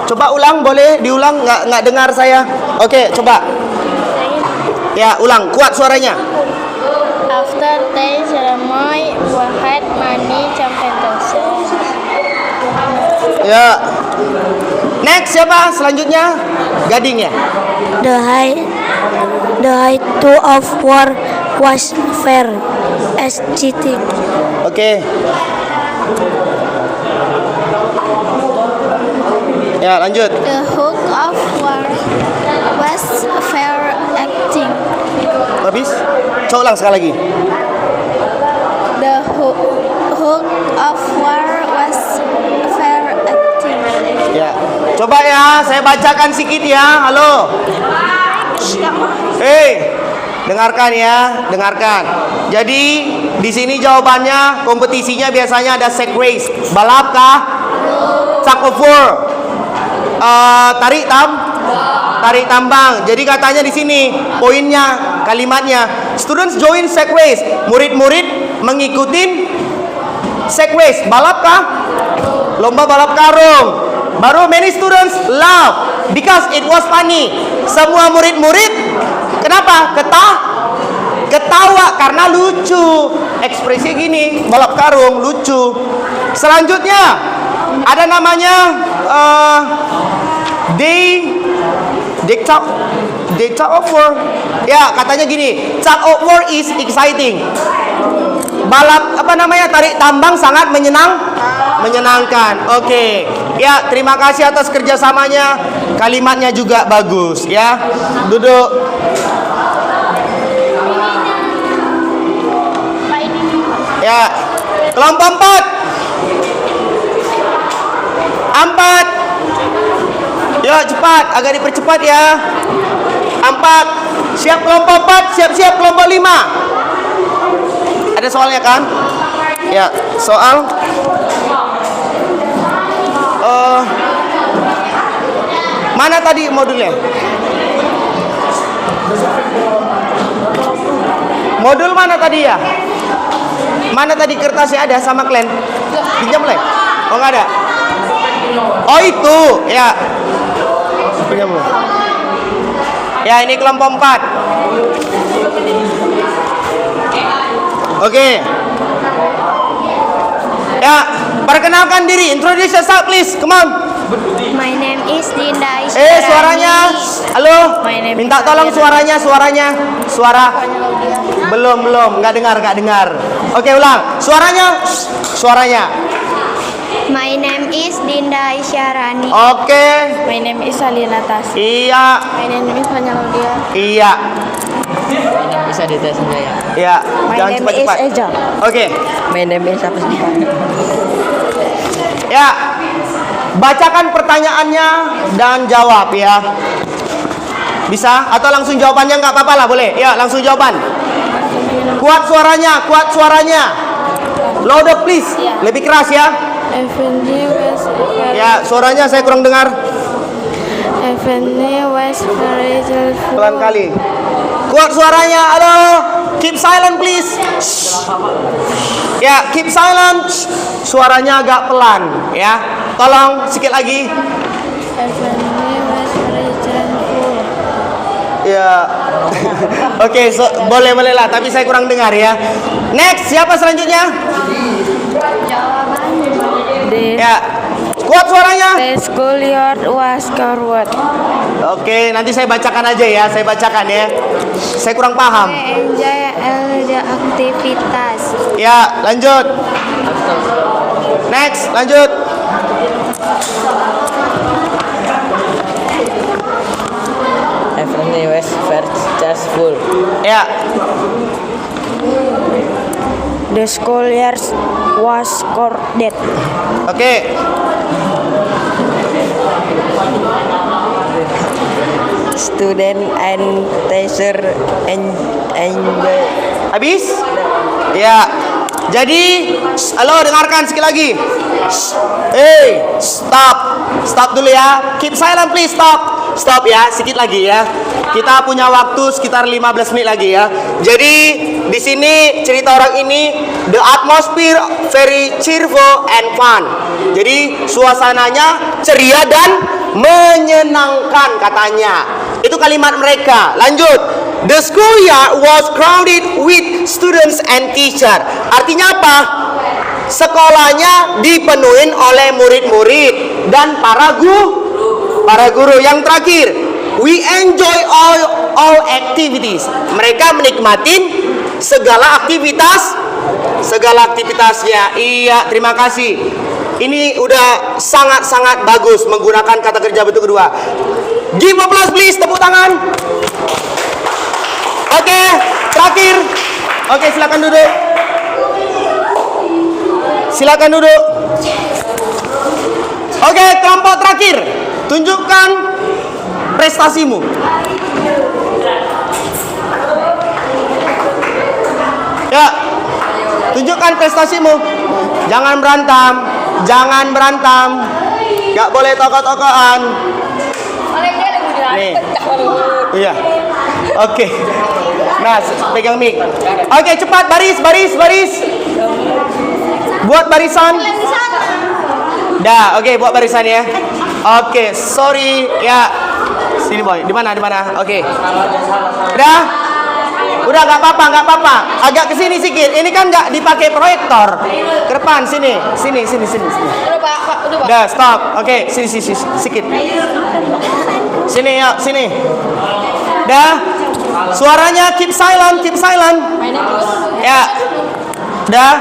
Coba ulang, boleh diulang? Nggak dengar saya. Oke, coba. Ya, ulang. Kuat suaranya. After day ceremony with hide money competition. Ya. Next siapa? Selanjutnya Gading ya. The height of war was fair as cheating. Oke. Ya, lanjut. The hook of war was fair acting. Habis? Coba ulang sekali lagi. The hook of war was fair acting. Ya. Coba ya, saya bacakan sedikit ya. Halo. Hei, dengarkan ya, dengarkan. Jadi di sini jawabannya, kompetisinya biasanya ada sack race, balap kah? Sack of war, tarik tambang. Jadi katanya di sini poinnya, kalimatnya, students join sack race. Murid-murid mengikuti sack race, balap kah? Lomba balap karung. Baru many students laugh because it was funny. Semua murid-murid kenapa? Ketawa karena lucu. Ekspresi gini, balap karung lucu. Selanjutnya ada namanya they talk of war. Ya, katanya gini, talk of war is exciting. Balap tarik tambang sangat menyenangkan. Oke. Ya, terima kasih atas kerjasamanya. Kalimatnya juga bagus ya. Duduk. Ya. Kelompok 4. Ya, cepat, agak dipercepat ya. 4. Siap kelompok 4, siap-siap kelompok 5. Ada soalnya kan? Ya, soal mana tadi modulnya? Modul mana tadi ya? Mana tadi kertasnya ada sama kalian? Pinjam le? Oh nggak ada? Oh itu, ya. Pinjam lu. Ya ini kelompok 4. Oke. Ya, perkenalkan diri. Introduce yourself please. Come on. My name is Dinda Isyarani. Suaranya. Halo. My name Minta is tolong Aliana. suaranya. Suara. Belum. Nggak dengar. Oke, ulang. Suaranya. My name is Dinda Isyarani. Oke. My name is Alina Tas. Iya. My name is Fanya Laudia. Iya. Bisa Dita Sanjaya. Iya. My Jangan name cepat-cepat. is Eja. Oke. My name is apa sih? Ya. Bacakan pertanyaannya dan jawab ya. Bisa? Atau langsung jawabannya nggak apa-apa lah, boleh? Ya, langsung jawaban. Kuat suaranya. Louder please. Lebih keras ya. Ya, suaranya saya kurang dengar. Pelan kali. Kuat suaranya. Halo. Keep silent please. Ya, keep silent. Suaranya agak pelan ya. Tolong sedikit lagi. Ya. Oke, boleh lah, tapi saya kurang dengar ya. Next, siapa selanjutnya? Ya. Kuat suaranya. The schoolyard was covered. Oke, nanti saya bacakan aja ya. Saya bacakan ya. Saya kurang paham. Enjoy the aktivitas. Ya, lanjut. Next, lanjut. Everyone was very successful. Ya. The schoolyard was covered. Oke. Student and teacher enjoy. Habis? Ya. Jadi, halo dengarkan sekali lagi. Hey, stop dulu ya. Keep silent please, stop ya, sedikit lagi ya. Kita punya waktu sekitar 15 menit lagi ya. Jadi di sini cerita orang ini, the atmosphere very cheerful and fun. Jadi suasananya ceria dan menyenangkan katanya. Itu kalimat mereka. Lanjut. The schoolyard was crowded with students and teacher. Artinya apa? Sekolahnya dipenuhi oleh murid-murid dan para guru. Yang terakhir, we enjoy all activities. Mereka menikmati segala aktivitasnya. Iya, terima kasih. Ini udah sangat-sangat bagus menggunakan kata kerja bentuk kedua. Give applause please, tepuk tangan. Oke, terakhir. Oke, silakan duduk. Oke, kelompok terakhir. Tunjukkan prestasimu. Ya, tunjukkan prestasimu. Jangan berantem. Gak boleh tokok-tokokan. Nih. Iya. Oke. Nah, pegang mic. Oke, cepat baris. Buat barisan. Dah, oke, buat barisan ya. Oke, sorry ya. Sini boy. Di mana? Oke. Dah. Udah nggak apa-apa. Agak ke sini sedikit. Ini kan nggak dipakai proyektor. Ke depan sini. Udah Pak, udah Pak. Udah stop. Oke, sini sedikit. Sini ya, sini. Dah. Suaranya keep silent. Ya. Dah.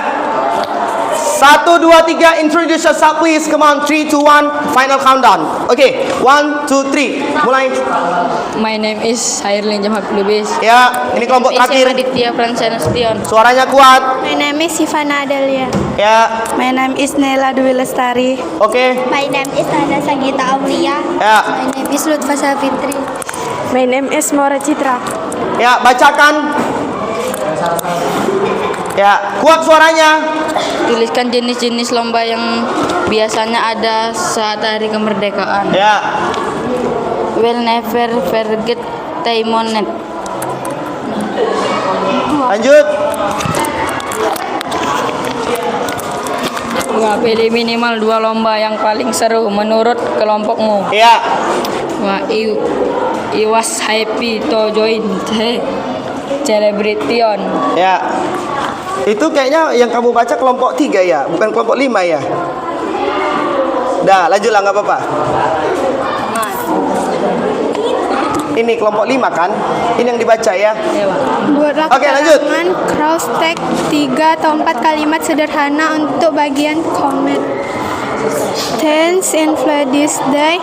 1, 2, 3, introduce yourself please. Come on, 3, 2, 1, final countdown. Okay, 1, 2, 3. Mulai. My name is Hairlin Jamhab Lubis. Ya, ini kelompok terakhir. Aditya Pransana Sution. Suaranya kuat. My name is Sivana Adelia. Ya, My name is Nela Dwi Lestari. oke. My name is Nada Sagita Aulia. Ya, My name is Lutfa Savitri. My name is Mora Citra. ya, bacakan. Ya, kuat suaranya. Tuliskan jenis-jenis lomba yang biasanya ada saat hari kemerdekaan. Ya, Will never forget Taimonet. lanjut. Pilih minimal 2 lomba yang paling seru menurut kelompokmu. Ya, Wah, I was happy to join the celebration. ya. Itu kayaknya yang kamu baca kelompok 3 ya, bukan kelompok 5 ya. Dah, lanjutlah nggak apa-apa. Ini kelompok 5 kan? Ini yang dibaca ya. Buatlah Oke, lanjut. keterangan cross tag 3 atau 4 kalimat sederhana untuk bagian komen. Thanks and fly this day.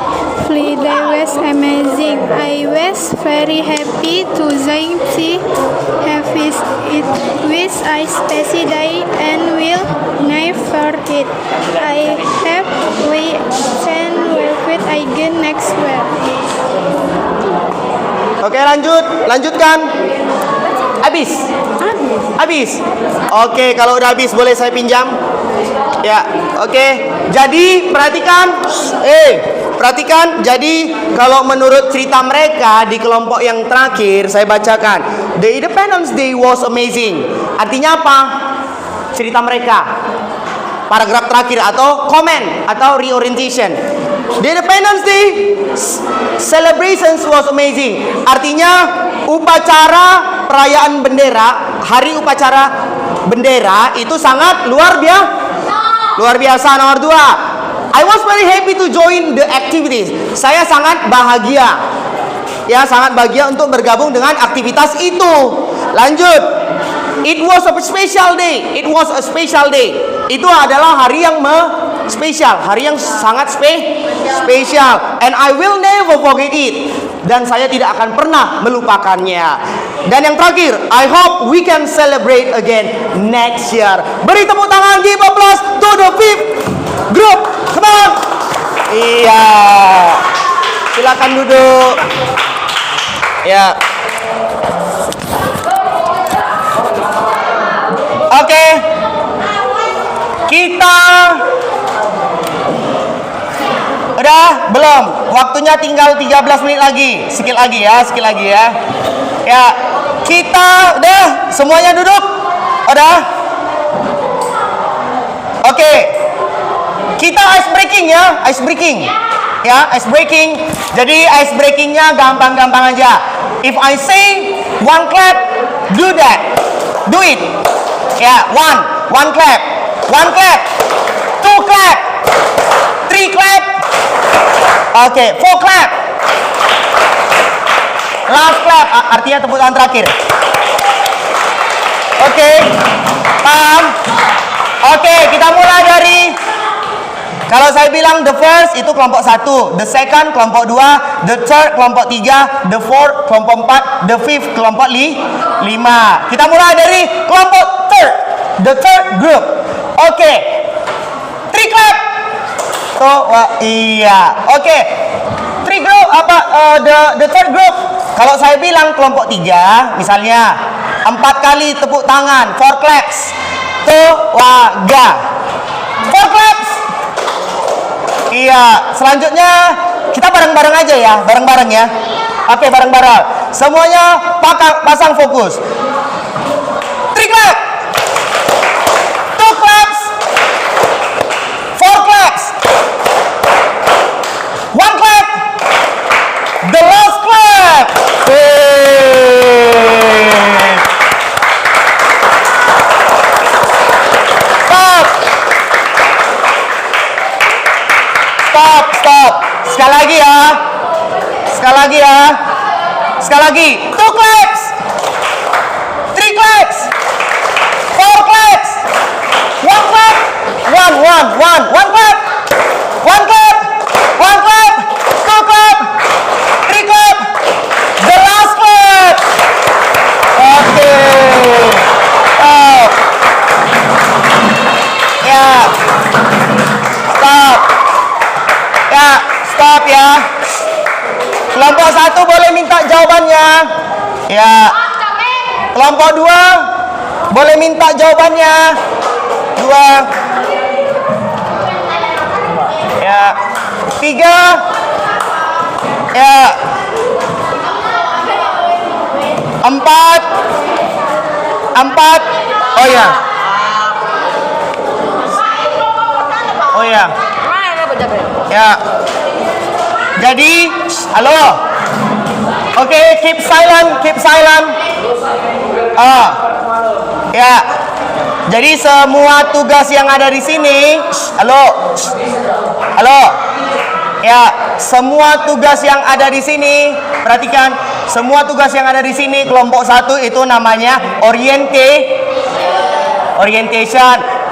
Fly day was amazing. I was very happy to join the Hafiz. It was a special day and will never forget. I have we can repeat again next week. Oke, lanjutkan. Habis. Oke, kalau udah habis boleh saya pinjam? Ya, oke. Jadi perhatikan. Jadi kalau menurut cerita mereka di kelompok yang terakhir saya bacakan, The Independence Day was amazing. Artinya apa? Cerita mereka. Paragraf terakhir atau comment atau reorientation. The Independence Day celebrations was amazing. Artinya upacara perayaan bendera, hari upacara bendera itu sangat luar biasa. Nomor 2, I was very happy to join the activities. Saya sangat bahagia. Ya, sangat bahagia untuk bergabung dengan aktivitas itu. Lanjut. It was a special day. Itu adalah hari yang spesial, hari yang sangat spesial. And I will never forget it. Dan saya tidak akan pernah melupakannya. Dan yang terakhir, I hope we can celebrate again next year. Beri tepuk tangan, give applause to the fifth group. Come on. Iya. Silakan duduk. Ya. Oke. Kita udah belum? Waktunya tinggal 13 menit lagi. Sikit lagi ya. Ya, kita udah semuanya duduk? Udah? Oke. Kita ice breaking. Ya, ice breaking. Jadi ice breakingnya gampang-gampang aja. If I say one clap, do that. Do it. Ya, one clap. 2 clap. 3 clap. Oke, 4 clap. Last clap, artinya tepuk tangan terakhir. Oke, paham? Oke, kita mulai dari, kalau saya bilang the first itu kelompok 1, the second kelompok 2, the third kelompok 3, the fourth kelompok 4, the fifth kelompok 5. Kita mulai dari kelompok third, the third group. Oke, 3 clap. Iya. Oke. 3 group the third group. Kalau saya bilang kelompok 3, misalnya 4 kali tepuk tangan, 4 claps. Tuwaga. 4 claps. Iya, selanjutnya kita bareng-bareng aja ya, bareng-bareng ya. Oke, bareng-bareng. Semuanya pasang fokus. 3 clap. 2 claps. 4 claps. 1 clap. The last clap. lagi ya. Sekali lagi. 2 claps. 3 claps. 4 claps. 1 clap. 1 clap. 1 clap. 1 clap. 2 clap. 3 clap. The last clap. Oke. Oh. Ya. Stop. Ya, stop ya. Kelompok 1 boleh minta jawabannya. Ya. Kelompok 2 boleh minta jawabannya. 2. Ya. 3. Ya. 4. Oh ya. Oh ya. Ya. Jadi, halo. Oke, keep silent. Ya. Jadi semua tugas yang ada di sini, halo. Ya, semua tugas yang ada di sini, perhatikan, semua tugas yang ada di sini kelompok 1 itu namanya orientation.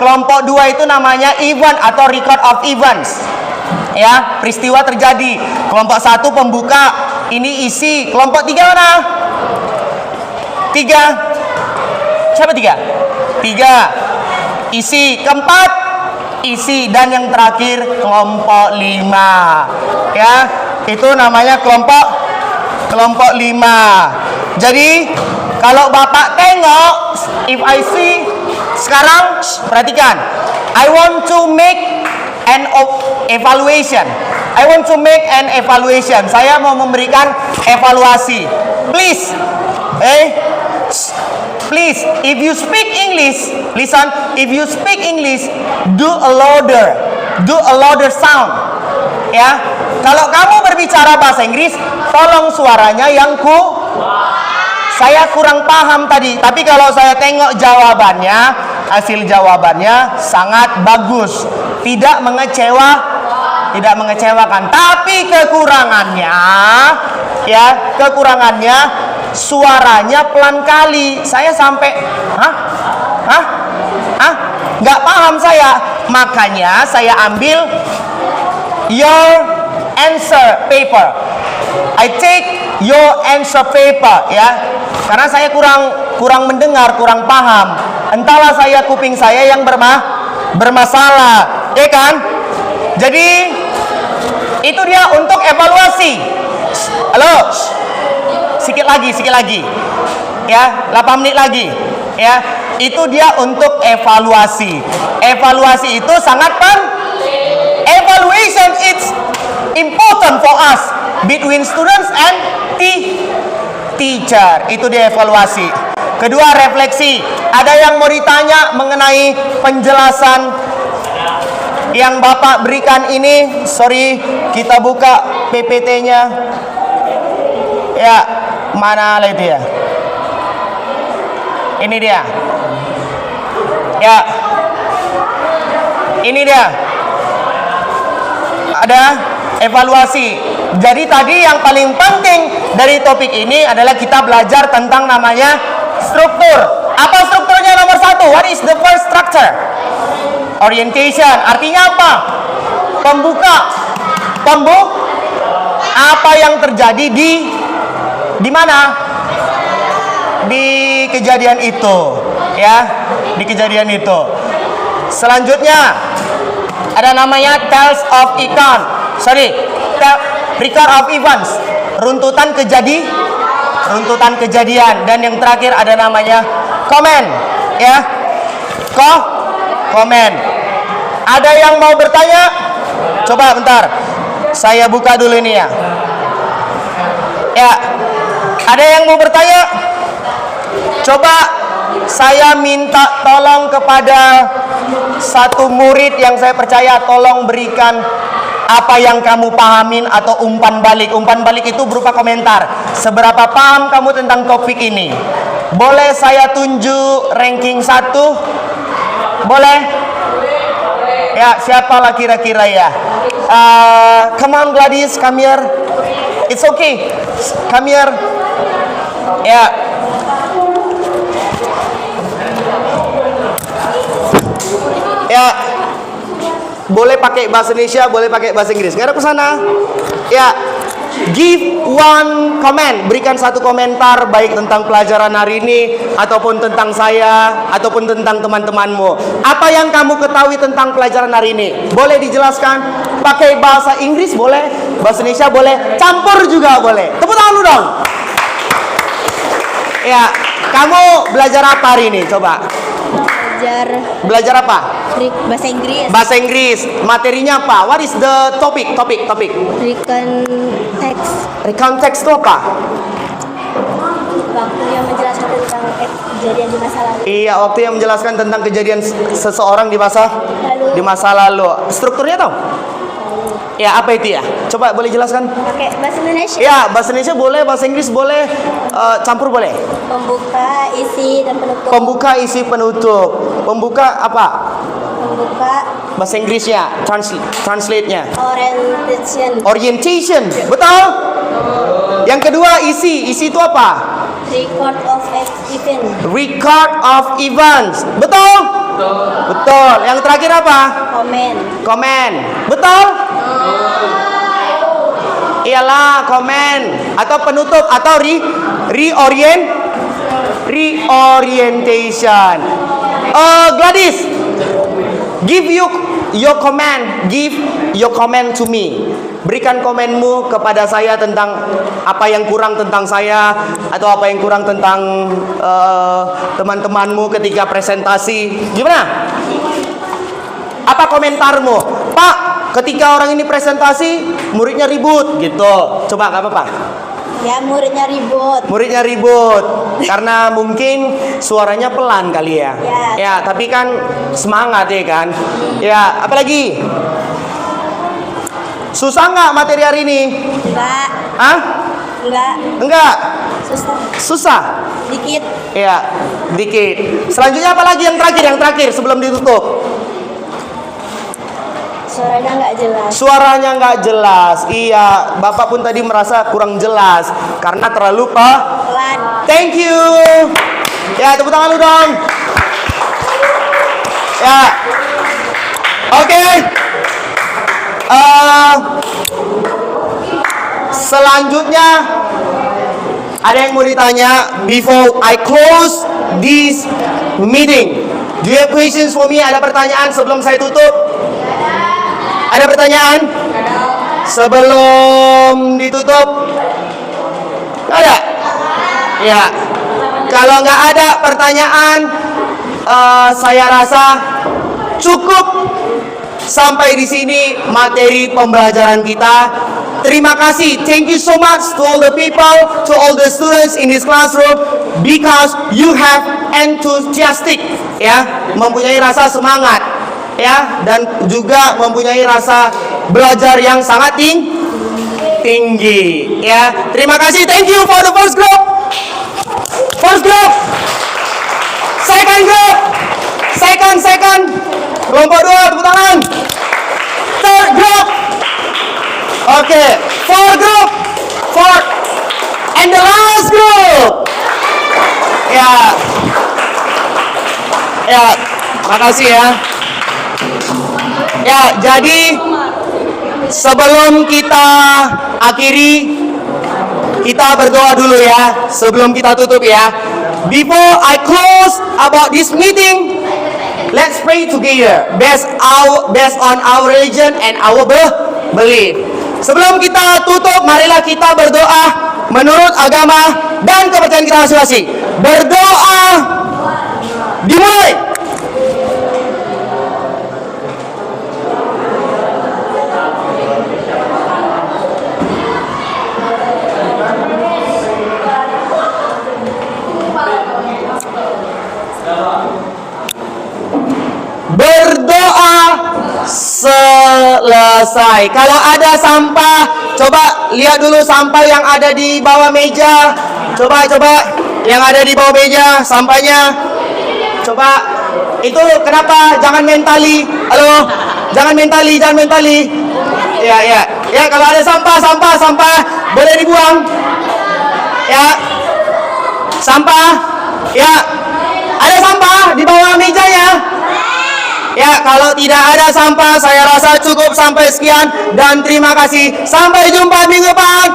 Kelompok 2 itu namanya event atau record of events. Ya, peristiwa terjadi. Kelompok 1 pembuka, ini isi. Kelompok 3 mana? 3. Siapa 3? 3. Isi. Keempat, isi. Dan yang terakhir kelompok 5. Ya, itu namanya kelompok 5. Jadi kalau Bapak tengok, if I see, sekarang perhatikan, I want to make an evaluation. Saya mau memberikan evaluasi. Please, please, if you speak English, listen. If you speak English, do a louder sound. Ya, kalau kamu berbicara bahasa Inggris, tolong suaranya yang saya kurang paham tadi. Tapi kalau saya tengok jawabannya, hasil jawabannya sangat bagus, tidak mengecewakan. Tapi kekurangannya suaranya pelan kali. Saya sampai nggak paham saya. Makanya saya ambil your answer paper. I take your answer paper, ya. Karena saya kurang mendengar, kurang paham. Entahlah kuping saya yang bermasalah, ya kan? Jadi itu dia untuk evaluasi. Halo, sikit lagi, ya, 8 menit lagi, ya. Itu dia untuk evaluasi. Evaluasi itu sangat evaluation it's important for us between students and teacher. Itu dia evaluasi. Kedua, refleksi. Ada yang mau ditanya mengenai penjelasan yang Bapak berikan ini? Sorry, kita buka PPT-nya. Ya, mana itu ya? Ini dia. Ya. Ini dia. Ada evaluasi. Jadi tadi yang paling penting dari topik ini adalah kita belajar tentang namanya struktur. Apa strukturnya nomor 1? What is the first structure? Orientation. Artinya apa? Pembuka. Apa yang terjadi di mana? Di kejadian itu, ya. Di kejadian itu. Selanjutnya ada namanya tales of event. Record of events, runtutan kejadian. Dan yang terakhir ada namanya comment, ya. Comment. Ada yang mau bertanya? Coba bentar, saya buka dulu ini ya. Ya, ada yang mau bertanya? Coba saya minta tolong kepada satu murid yang saya percaya, tolong berikan apa yang kamu pahamin atau umpan balik. Umpan balik itu berupa komentar. Seberapa paham kamu tentang topik ini? Boleh saya tunjuk ranking 1? Boleh? Ya, siapalah kira-kira ya? Come on Gladys, come here. It's okay. Come here. Ya. Ya. Boleh pakai bahasa Indonesia, boleh pakai bahasa Inggris. Ngarep ke sana. Ya. Give one comment. Berikan satu komentar baik tentang pelajaran hari ini ataupun tentang saya ataupun tentang teman-temanmu. Apa yang kamu ketahui tentang pelajaran hari ini? Boleh dijelaskan pakai bahasa Inggris boleh, bahasa Indonesia boleh, campur juga boleh. Tepuk tangan dulu dong. Ya, kamu belajar apa hari ini? Coba. Belajar apa? Bahasa Inggris. Bahasa Inggris. Materinya apa? What is the topic? Topik. Recon text. Recount text itu apa? Waktu yang menjelaskan tentang kejadian di masa lalu. Iya, waktu yang menjelaskan tentang kejadian seseorang di masa lalu. Strukturnya tahu? Ya, apa itu ya? Coba boleh jelaskan? Pakai bahasa Indonesia. Ya, bahasa Indonesia boleh, bahasa Inggris boleh, campur boleh. Pembuka, isi, dan penutup. Pembuka, isi, penutup. Pembuka apa? Pembuka, Bahasa Inggrisnya, translate-nya. Orientation. Betul? Yang kedua, isi. Isi itu apa? record of event. Record of events. Betul? Betul. Yang terakhir apa? Komen. Betul? Iyalah, komen atau penutup atau reorientation. Gladys, give your comment. Give your comment to me. Berikan komenmu kepada saya tentang apa yang kurang tentang saya atau apa yang kurang tentang teman-temanmu ketika presentasi. Gimana? Apa komentarmu? Pak, ketika orang ini presentasi, muridnya ribut gitu. Coba, gak apa-apa. Ya, muridnya ribut. Muridnya ribut karena mungkin suaranya pelan kali ya. Ya, tapi kan semangat ya kan. Ya, apalagi? Susah nggak materi hari ini? Enggak. Hah? Enggak. Susah. Dikit. Ya, dikit. Selanjutnya apa lagi yang terakhir sebelum ditutup? Suaranya nggak jelas. Iya, Bapak pun tadi merasa kurang jelas karena terlalu pelan. Thank you. Ya, tepuk tangan lu dong. Ya. Oke. Selanjutnya ada yang mau ditanya before I close this meeting. Do you have questions for me? Ada pertanyaan sebelum saya tutup? Ada pertanyaan? Sebelum ditutup? Ada? Ya. Kalau nggak ada pertanyaan, saya rasa cukup sampai di sini materi pembelajaran kita. Terima kasih. Thank you so much to all the people, to all the students in this classroom because you have enthusiastic, ya, mempunyai rasa semangat, ya, dan juga mempunyai rasa belajar yang sangat tinggi, ya. Terima kasih. Thank you for the first group. First group. Second group. Second. Kelompok 2, tepuk tangan. Third group. Oke, fourth group. And the last group. Ya, makasih ya. Ya, jadi sebelum kita akhiri, kita berdoa dulu ya. Sebelum kita tutup ya. Before I close about this meeting, let's pray together based on our religion and our belief. Sebelum kita tutup, marilah kita berdoa menurut agama dan kepercayaan kita masing-masing. Berdoa dimulai. Berdoa selesai. Kalau ada sampah, coba lihat dulu sampah yang ada di bawah meja. Coba yang ada di bawah meja sampahnya. Coba itu kenapa jangan mentali? Halo, jangan mentali. Ya, kalau ada sampah boleh dibuang. Ya. Sampah. Ya. Ada sampah di bawah meja ya? Ya, kalau tidak ada sampah, saya rasa cukup sampai sekian dan terima kasih. Sampai jumpa minggu depan.